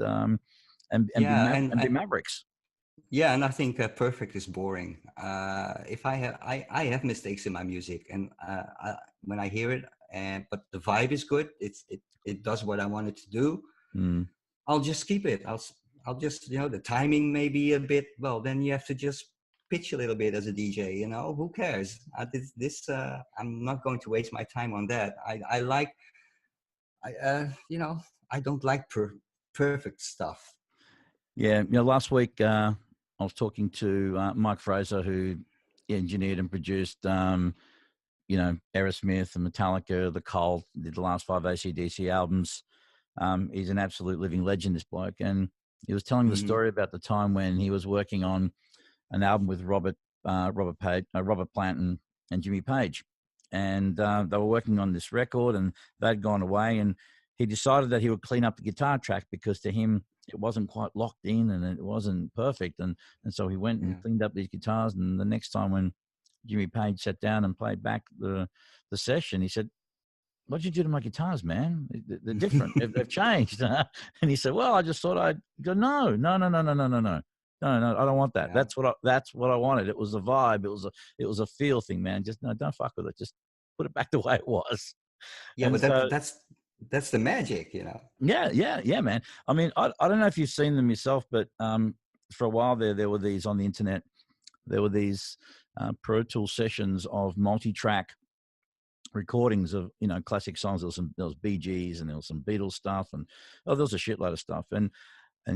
Yeah. be mavericks. Yeah, and I think perfect is boring. If I have mistakes in my music, and when I hear it, and but the vibe is good, it does what I want it to do. Mm. I'll just keep it. I'll just the timing may be a bit. Well, then you have to just pitch a little bit as a DJ. Who cares? I'm not going to waste my time on that. I like I don't like perfect stuff. Yeah, last week I was talking to Mike Fraser, who engineered and produced, Aerosmith and Metallica, The Cult, did the last 5 AC/DC albums. He's an absolute living legend, this bloke. And he was telling the Hmm. story about the time when he was working on an album with Robert Plant and Jimmy Page. And they were working on this record and they'd gone away. And he decided that he would clean up the guitar track because to him, it wasn't quite locked in and it wasn't perfect. And so he went and Yeah. cleaned up these guitars. And the next time when Jimmy Page sat down and played back the session, he said, "What'd you do to my guitars, man? They're different. They've changed." And he said, "Well, I just thought I'd go, no, no, no, no, no, no, no, no. No, no, I don't want that. Yeah. That's what I wanted. It was a vibe. It was a feel thing, man. Just no, don't fuck with it. Just put it back the way it was." Yeah, And but so, that's the magic. yeah, man. I mean, I don't know if you've seen them yourself, but for a while there were these on the internet. There were these Pro Tool sessions of multi-track recordings of classic songs. There was Bee Gees and there was some Beatles stuff and there was a shitload of stuff and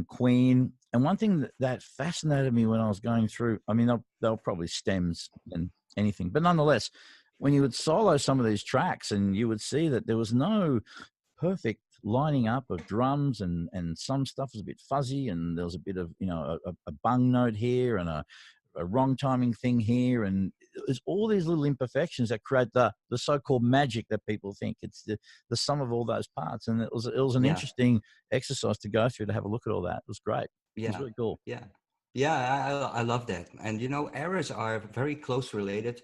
Queen. And one thing that fascinated me when I was going through, I mean, they were probably stems and anything, but nonetheless, when you would solo some of these tracks and you would see that there was no perfect lining up of drums and some stuff was a bit fuzzy and there was a bit of a bung note here and a wrong timing thing here, and there's all these little imperfections that create the so-called magic that people think. It's the sum of all those parts, and it was an Yeah. interesting exercise to go through to have a look at all that. It was great. It was Yeah. really cool. Yeah. Yeah. I love that. And errors are very close related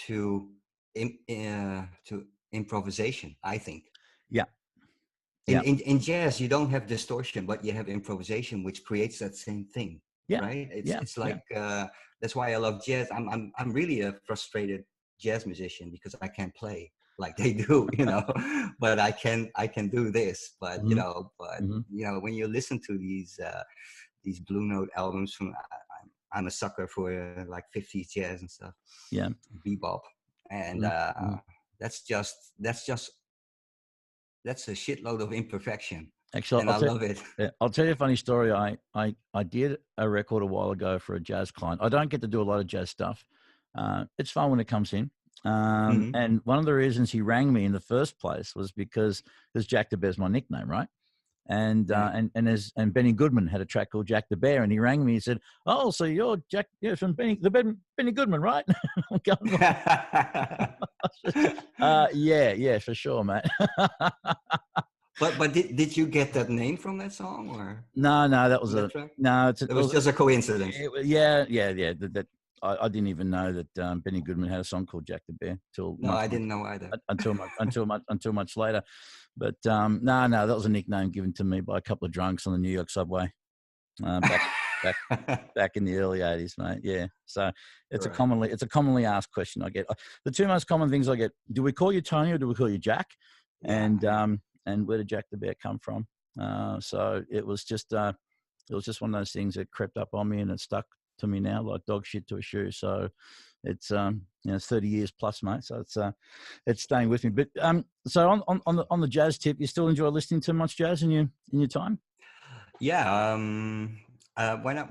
to to improvisation, I think. Yeah, in, yeah, in in jazz you don't have distortion, but you have improvisation, which creates that same thing, yeah, right? it's yeah, it's yeah. like that's why I love jazz. I'm really a frustrated jazz musician because I can't play like they do, but I can do this. But Hmm. Hmm. when you listen to these blue note albums from I'm a sucker for like 50s jazz and stuff, Yeah. bebop. And Mm-hmm. that's a shitload of imperfection, Actually, and I love it. I'll tell you a funny story. I did a record a while ago for a jazz client. I don't get to do a lot of jazz stuff. It's fun when it comes in. Hmm. And one of the reasons he rang me in the first place was because Jack the Bear's my nickname, right? And Yeah. and Benny Goodman had a track called Jack the Bear, and he rang me. He said, "Oh, so you're Jack? You're from Benny Goodman, right?" I'm going, yeah, yeah, for sure, mate. But did you get that name from that song or No, that from was that track? no. It was just a coincidence. Yeah, yeah, yeah. I didn't even know that Benny Goodman had a song called Jack the Bear till No, I didn't know either. until much later. But no, that was a nickname given to me by a couple of drunks on the New York subway back back back in the early '80s, mate. Yeah, so it's Right. a commonly asked question I get. The two most common things I get: do we call you Tony or do we call you Jack? Yeah, yeah. And where did Jack the Bear come from? So it was just one of those things that crept up on me and it stuck to me now like dog shit to a shoe. So it's it's 30 years plus, mate. So it's staying with me. But so on the jazz tip, you still enjoy listening to much jazz in your time? Yeah.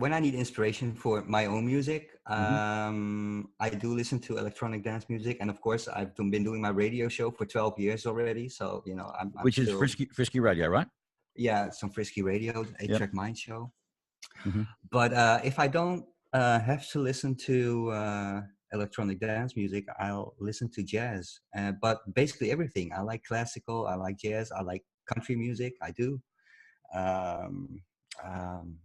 When I need inspiration for my own music, Mm-hmm. I do listen to electronic dance music, and of course, I've been doing my radio show for 12 years already. So I'm Which is still, Frisky Radio, right? yeah, some Frisky Radio, Eight Yep. Track Mind Show. Mm-hmm. But if I don't have to listen to electronic dance music, I'll listen to jazz. But basically everything. I like classical, I like jazz, I like country music. I do. Um,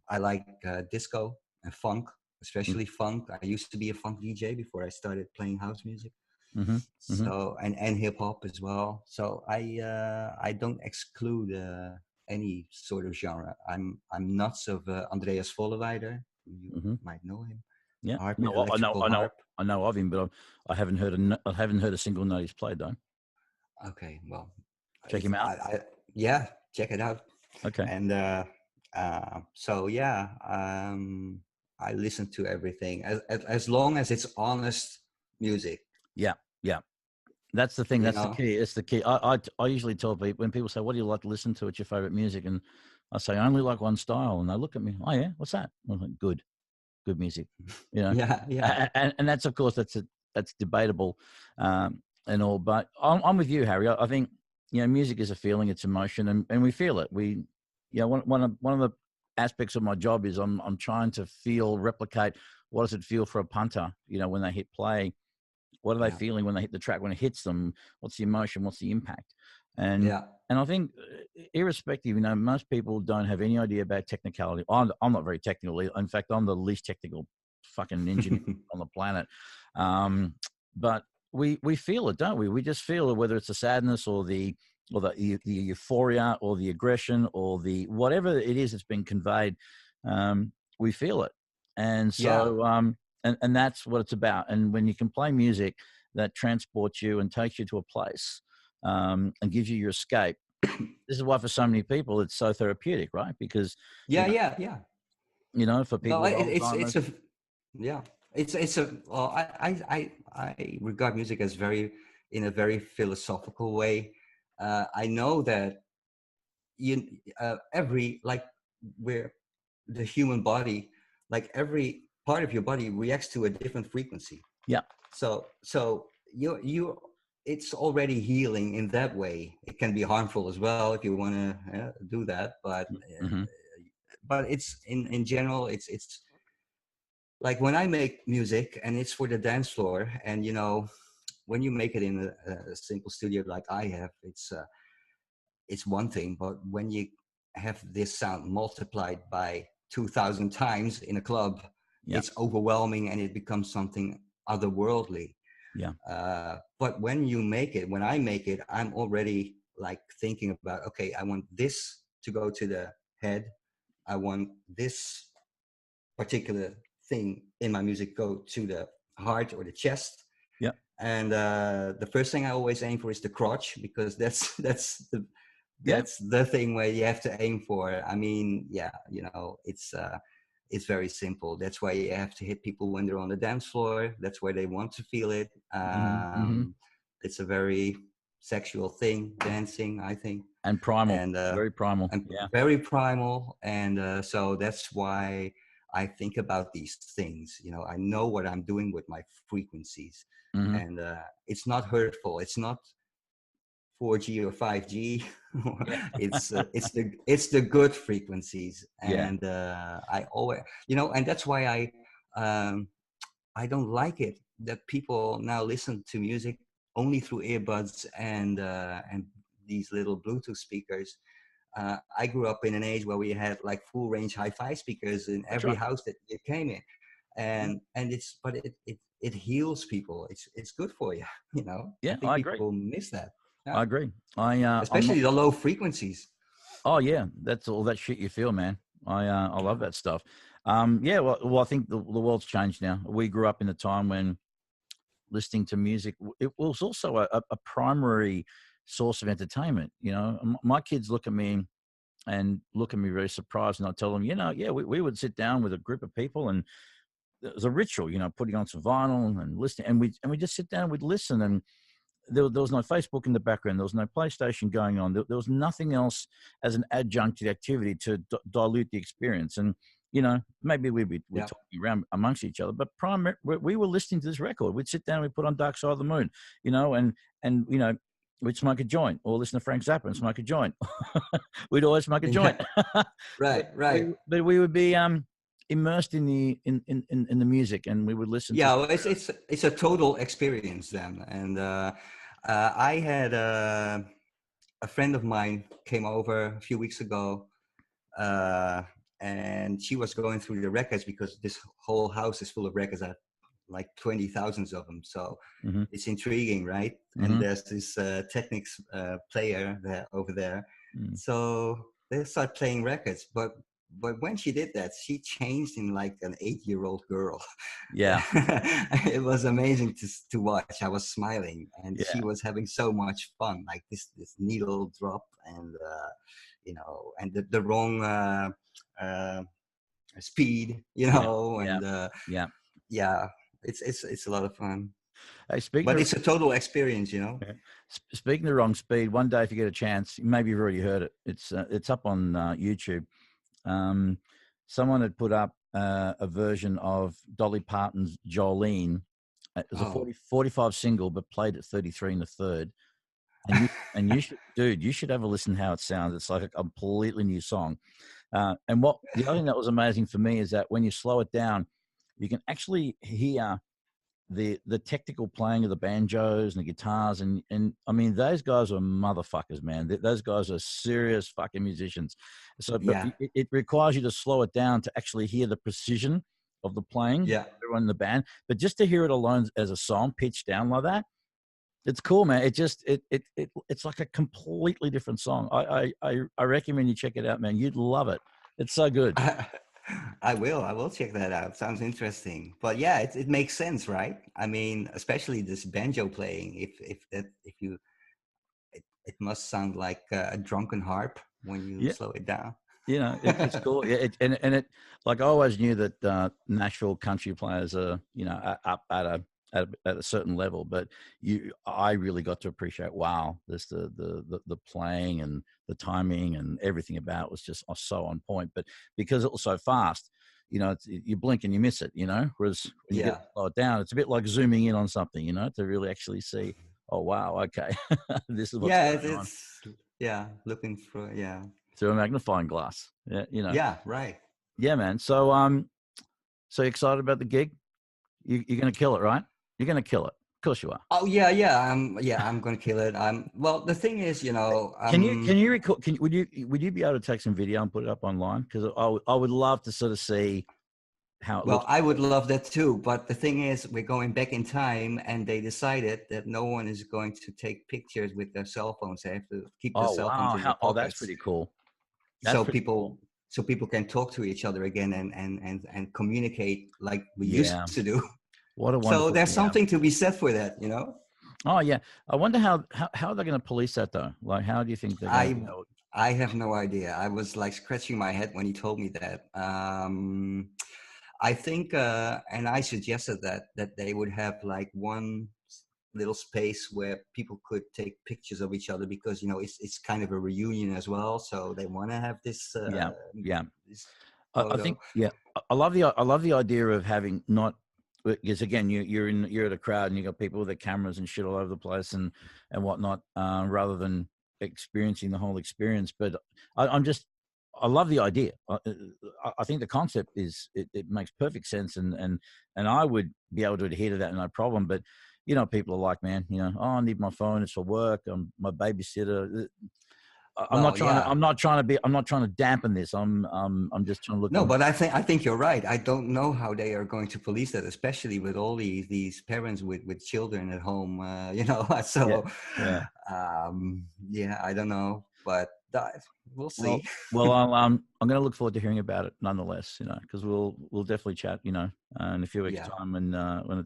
I like disco and funk, especially funk. I used to be a funk DJ before I started playing house music. Mm-hmm. Mm-hmm. So and hip hop as well. So I don't exclude any sort of genre. I'm nuts of Andreas Vollewijder. You Mm-hmm. might know him. Yeah. Harp, No, electrical harp. I know of him, but I haven't heard I haven't heard a single note he's played though. Okay, well, Check him out. yeah, check it out. Okay. And so yeah, I listen to everything as long as it's honest music. Yeah. Yeah. That's the thing. You That's the know. key. It's the key. I usually tell people when people say, "What do you like to listen to? What's your favorite music?" And I say, "I only like one style," and they look at me. Oh yeah, what's that? I'm like, good music, you know. Yeah, yeah, And that's of course that's debatable, and all. But I'm with you, Harry. I think music is a feeling, it's emotion, and we feel it. One of the aspects of my job is I'm trying to replicate what does it feel for a punter, when they hit play. What are they yeah, feeling when they hit the track, when it hits them? What's the emotion? What's the impact? And yeah. and I think, irrespective, most people don't have any idea about technicality. I'm not very technical. In fact, I'm the least technical fucking engineer on the planet. Um, but we feel it, don't we? We just feel it, whether it's the sadness or the euphoria or the aggression or the whatever it is that's been conveyed. We feel it, and Yeah. so and that's what it's about. And when you can play music that transports you and takes you to a place, and gives you your escape, this is why for so many people it's so therapeutic, right? Because you Yeah, know, yeah, yeah. for people No, with it's Alzheimer's. a yeah. It's a well, I regard music as very in a very philosophical way. I know that every like where the human body, like every part of your body reacts to a different frequency. Yeah. So you it's already healing in that way. It can be harmful as well if you want to do that, Mm-hmm. but it's in general it's like when I make music and it's for the dance floor, and when you make it in a simple studio like I have, it's one thing, but when you have this sound multiplied by 2,000 times in a club, Yeah. it's overwhelming and it becomes something otherworldly. Yeah. But when I make it, I'm already like thinking about, okay, I want this to go to the head. I want this particular thing in my music go to the heart or the chest. Yeah. And the first thing I always aim for is the crotch, because Yeah. that's the thing where you have to aim for. I mean, yeah, it's very simple. That's why you have to hit people when they're on the dance floor. That's where they want to feel it. Mm-hmm. Mm-hmm. It's a very sexual thing, dancing, I think, And primal, and very primal. Yeah. very primal. And so that's why I think about these things. I know what I'm doing with my frequencies, Mm-hmm. and it's not hurtful. It's not 4G or 5G. Yeah. It's the good frequencies, Yeah. and I always and that's why I don't like it that people now listen to music only through earbuds and these little Bluetooth speakers. I grew up in an age where we had like full range hi-fi speakers in That's every right. house that you came in, Yeah. and it heals people. It's good for you. I Yeah. think I agree. people miss that. Yeah, I agree. I'm not. especially the low frequencies. Oh yeah, that's all that shit you feel, man. I love Yeah, that stuff. Yeah. Well, I think the world's changed now. We grew up in a time when listening to music, it was also a primary source of entertainment. My kids look at me and look at me very surprised, and I tell them, yeah, we would sit down with a group of people, and it was a ritual, putting on some vinyl and listening, and we just sit down, we'd listen, and there was no Facebook in the background. There was no PlayStation going on. There was nothing else as an adjunct to the activity to dilute the experience. And, maybe we're yeah. talking around amongst each other, but we were listening to this record. We'd sit down, we'd put on Dark Side of the Moon, and we'd smoke a joint or listen to Frank Zappa and smoke a joint. We'd always smoke a joint. Yeah, but, right, right. we would be immersed in the music, and we would listen to. Yeah, well, it's a total experience then. And I had a friend of mine came over a few weeks ago, uh, and she was going through the records because this whole house is full of records. I like 20,000 of them. So Mm-hmm. it's intriguing, right? And Mm-hmm. there's this Technics player there over there. Mm. So they start playing records, but when she did that, she changed in like an 8-year-old girl. Yeah. It was amazing to watch. I was smiling, and she Yeah. was having so much fun. Like this needle drop, and and the wrong uh, speed, Yeah. Yeah. and Yeah. yeah, it's a lot of fun. Hey, speaking But of it's a total experience. yeah. Speaking the wrong speed, one day if you get a chance, maybe you've already heard it. It's up on YouTube. Um, Someone had put up a version of Dolly Parton's Jolene. It was a Oh 45 single, but played at 33 in the third. And you should, dude, you should have a listen how it sounds. It's like a completely new song. And what the other thing that was amazing for me is that when you slow it down, you can actually hear the technical playing of the banjos and the guitars, and I mean those guys are motherfuckers, man. Those guys are serious fucking musicians. So, but yeah, it requires you to slow it down to actually hear the precision of the playing. yeah. Everyone in the band, but just to hear it alone as a song pitched down like that, it's cool, man. It just it's like a completely different song. I recommend you check it out, man. You'd love it. It's so good. I will. I will check that out. Sounds interesting. But yeah, it makes sense, right? I mean, especially this banjo playing. If you, it must sound like a drunken harp when you Yeah. slow it down. It's cool. Yeah, and it like I always knew that Nashville country players are up at a certain level, but I really got to appreciate. Wow, this the playing and the timing and everything about it was just so on point. But because it was so fast, you blink and you miss it. Whereas when you get Yeah. to slow it down, it's a bit like zooming in on something. To really actually see. Oh wow, okay, this is what's Yeah, going on it's yeah, looking for yeah. through a magnifying glass. Yeah. Yeah, right. Yeah, man. So you excited about the gig? You're going to kill it, right? You're going to kill it. Of course you are. Oh yeah, I'm gonna kill it. Well, the thing is, Can you record? Would you be able to take some video and put it up online? Because I would love to sort of see how it well, looks. I would love that too, but the thing is, we're going back in time, and they decided that no one is going to take pictures with their cell phones. They have to keep their Oh cell phones wow! in their That's pockets, pretty cool. That's so pretty cool. people can talk to each other again and communicate like we used Yeah. to do. What a So wonderful. there's Yeah. something to be said for that. Oh yeah. I wonder how they're going to police that though. Like, how do you think they're going to I be able? I have no idea. I was like scratching my head when he told me that. I think, and I suggested that they would have like one little space where people could take pictures of each other because it's kind of a reunion as well. So they want to have Yeah. Yeah. this I photo. think, yeah, I love the idea of having not, because again you're at a crowd and you got people with their cameras and shit all over the place and whatnot, rather than experiencing the whole experience. But I'm just, I love the idea. I think the concept it makes perfect sense, and I would be able to adhere to that no problem. But people are like, man, oh, I need my phone, it's for work, I'm my babysitter. I'm not Well, trying to. yeah. I'm not trying to be. I'm not trying to dampen this. I'm just trying to look No, on. but I think you're right. I don't know how they are going to police that, especially with all these parents with children at home. Yeah, So yeah. yeah, I don't know, but we'll Well, see. I'm going to look forward to hearing about it nonetheless. Because we'll definitely chat. In a few weeks' Yeah, time when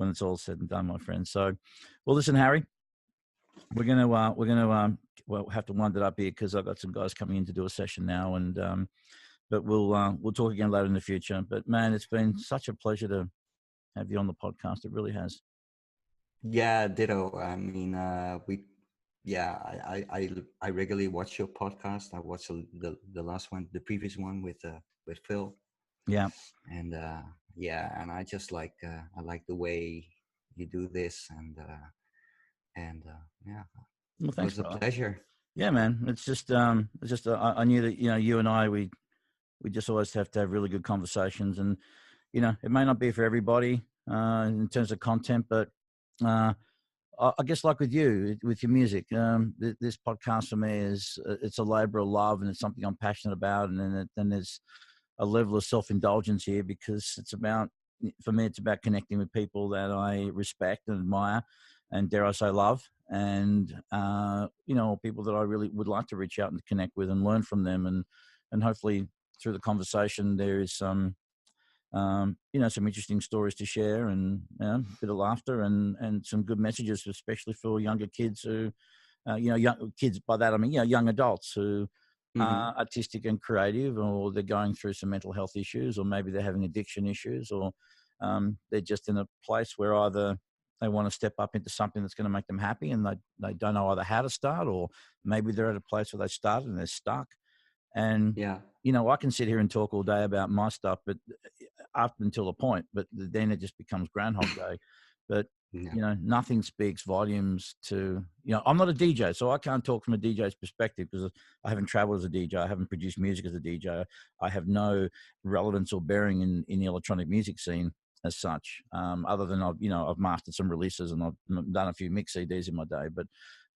it's all said and done, my friend. So, well, listen, Harry, we'll have to wind it up here because I've got some guys coming in to do a session now, and but we'll talk again later in the future. But man, it's been such a pleasure to have you on the podcast. It really has. yeah, ditto. I mean, yeah, I regularly watch your podcast. I watched the last one, the previous one with Phil, Yeah. and yeah, and I like the way you do this, and yeah, Well, it thanks, was a brother. pleasure. Yeah, man. It's just I knew that you and I we just always have to have really good conversations, and it may not be for everybody in terms of content, but uh, I guess like with you, with your music, this podcast for me is it's a labor of love, and it's something I'm passionate about. And then there's a level of self-indulgence here because it's about, for me, it's about connecting with people that I respect and admire, and dare I say love, and people that I really would like to reach out and connect with and learn from them, and hopefully through the conversation there is some some interesting stories to share, and a bit of laughter, and some good messages, especially for younger kids who, young kids, by that I mean, young adults who Hmm. are artistic and creative, or they're going through some mental health issues, or maybe they're having addiction issues, or they're just in a place where either they want to step up into something that's going to make them happy, and they don't know either how to start, or maybe they're at a place where they started and they're stuck. And, Yeah. I can sit here and talk all day about my stuff, but up until a point, but then it just becomes Groundhog Day. But, Yeah. nothing speaks volumes to, I'm not a DJ, so I can't talk from a DJ's perspective because I haven't traveled as a DJ. I haven't produced music as a DJ. I have no relevance or bearing in the electronic music scene as such, other than I've mastered some releases and I've done a few mix CDs in my day. But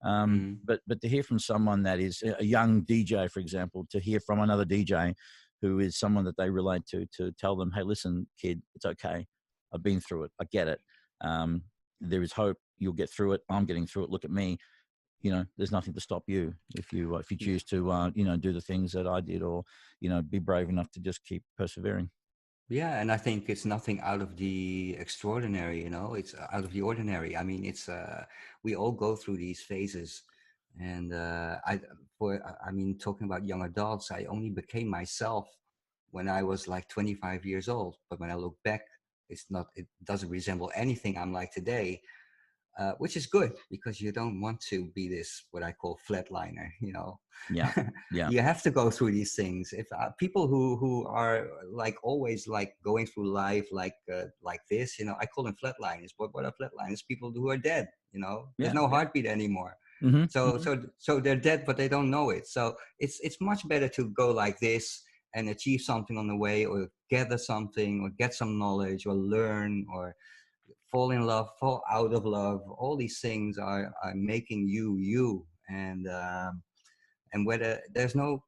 Hmm. but to hear from someone that is a young DJ, for example, to hear from another DJ who is someone that they relate to tell them, hey, listen, kid, it's okay. I've been through it. I get it. Um, there is hope. You'll get through it. I'm getting through it. Look at me. There's nothing to stop you if you Yeah. choose to, do the things that I did, or, be brave enough to just keep persevering. Yeah, and I think it's nothing out of the extraordinary, it's out of the ordinary. I mean, it's we all go through these phases. And I mean, talking about young adults, I only became myself when I was like 25 years old. But when I look back, it doesn't resemble anything I'm like today. Which is good because you don't want to be this what I call flatliner. Yeah. Yeah. You have to go through these things. If people who are like always like going through life like this, I call them flatliners. What are flatliners? People who are dead. There's Yeah. no Yeah. heartbeat anymore. Mm-hmm, So mm-hmm. so so they're dead, but they don't know it. So it's much better to go like this and achieve something on the way, or gather something, or get some knowledge, or learn, or fall in love, fall out of love. All these things are making you you. And whether there's no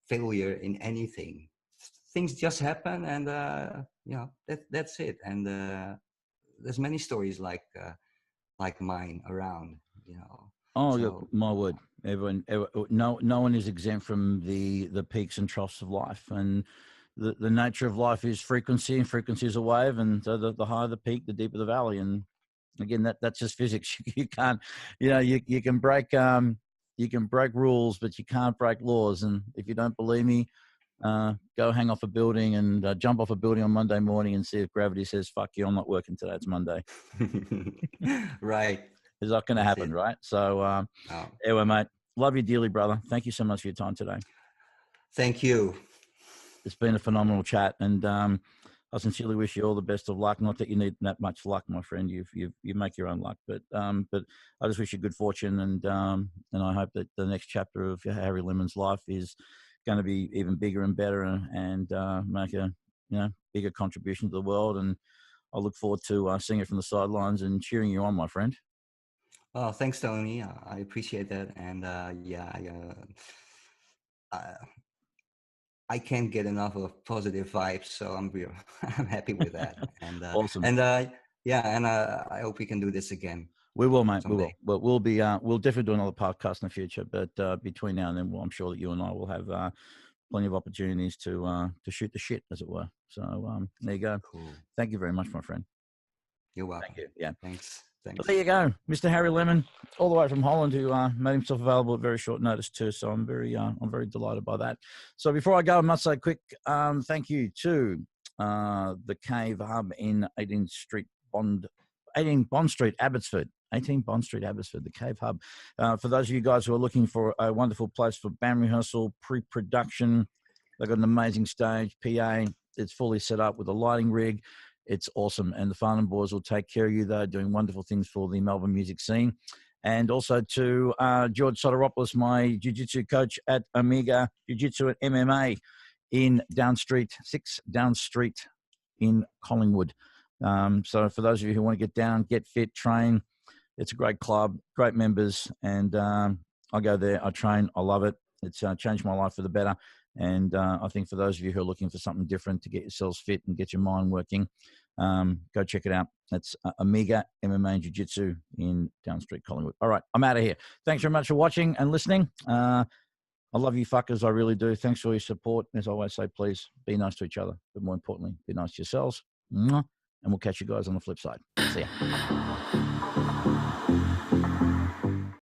failure in anything. Things just happen, and that's it. And there's many stories like mine around. Oh, look, So my word! No one is exempt from the peaks and troughs of life, and the nature of life is frequency, and frequency is a wave, and so the higher the peak, the deeper the valley. And again, that's just physics. You can't, you can break rules, but you can't break laws. And if you don't believe me, go hang off a building and jump off a building on Monday morning and see if gravity says, fuck you, I'm not working today, it's Monday. right, It's not going to that's happen, it. right? So, Oh, anyway, mate, love you dearly, brother. Thank you so much for your time today. thank you. It's been a phenomenal chat, and I sincerely wish you all the best of luck. Not that you need that much luck, my friend. You make your own luck, but I just wish you good fortune, and I hope that the next chapter of Harry Lemon's life is going to be even bigger and better, and make a bigger contribution to the world. And I look forward to seeing it from the sidelines and cheering you on, my friend. Oh, thanks, Tony. I appreciate that. And yeah, I, I can't get enough of positive vibes, so I'm real. I'm happy with that. And Awesome. yeah, and I hope we can do this again We will, mate. We someday. will. But we'll definitely do another podcast in the future. But between now and then, I'm sure that you and I will have plenty of opportunities to shoot the shit, as it were. So there you go. Cool. Thank you very much, my friend. You're Thank welcome. you. Yeah. Thanks. So there Thanks. you go, Mr. Harry Lemon, all the way from Holland, who made himself available at very short notice too. So I'm very delighted by that. So before I go, I must say quick thank you to the Cave Hub in 18 Bond Street, Abbotsford. 18 Bond Street, Abbotsford, the Cave Hub. For those of you guys who are looking for a wonderful place for band rehearsal, pre-production, they've got an amazing stage, PA. It's fully set up with a lighting rig. It's awesome. And the Farnham boys will take care of you. They're doing wonderful things for the Melbourne music scene. And also to George Soteropoulos, my jiu-jitsu coach at Omega Jiu-Jitsu at MMA in 6 Down Street in Collingwood. So for those of you who want to get down, get fit, train, it's a great club, great members, and I go there. I train. I love it. It's changed my life for the better. And I think for those of you who are looking for something different to get yourselves fit and get your mind working, go check it out. That's Amiga MMA and Jiu-Jitsu in Down Street, Collingwood. All right, I'm out of here. Thanks very much for watching and listening. I love you fuckers. I really do. Thanks for your support. As I always say, please be nice to each other, but more importantly, be nice to yourselves. And we'll catch you guys on the flip side. See ya.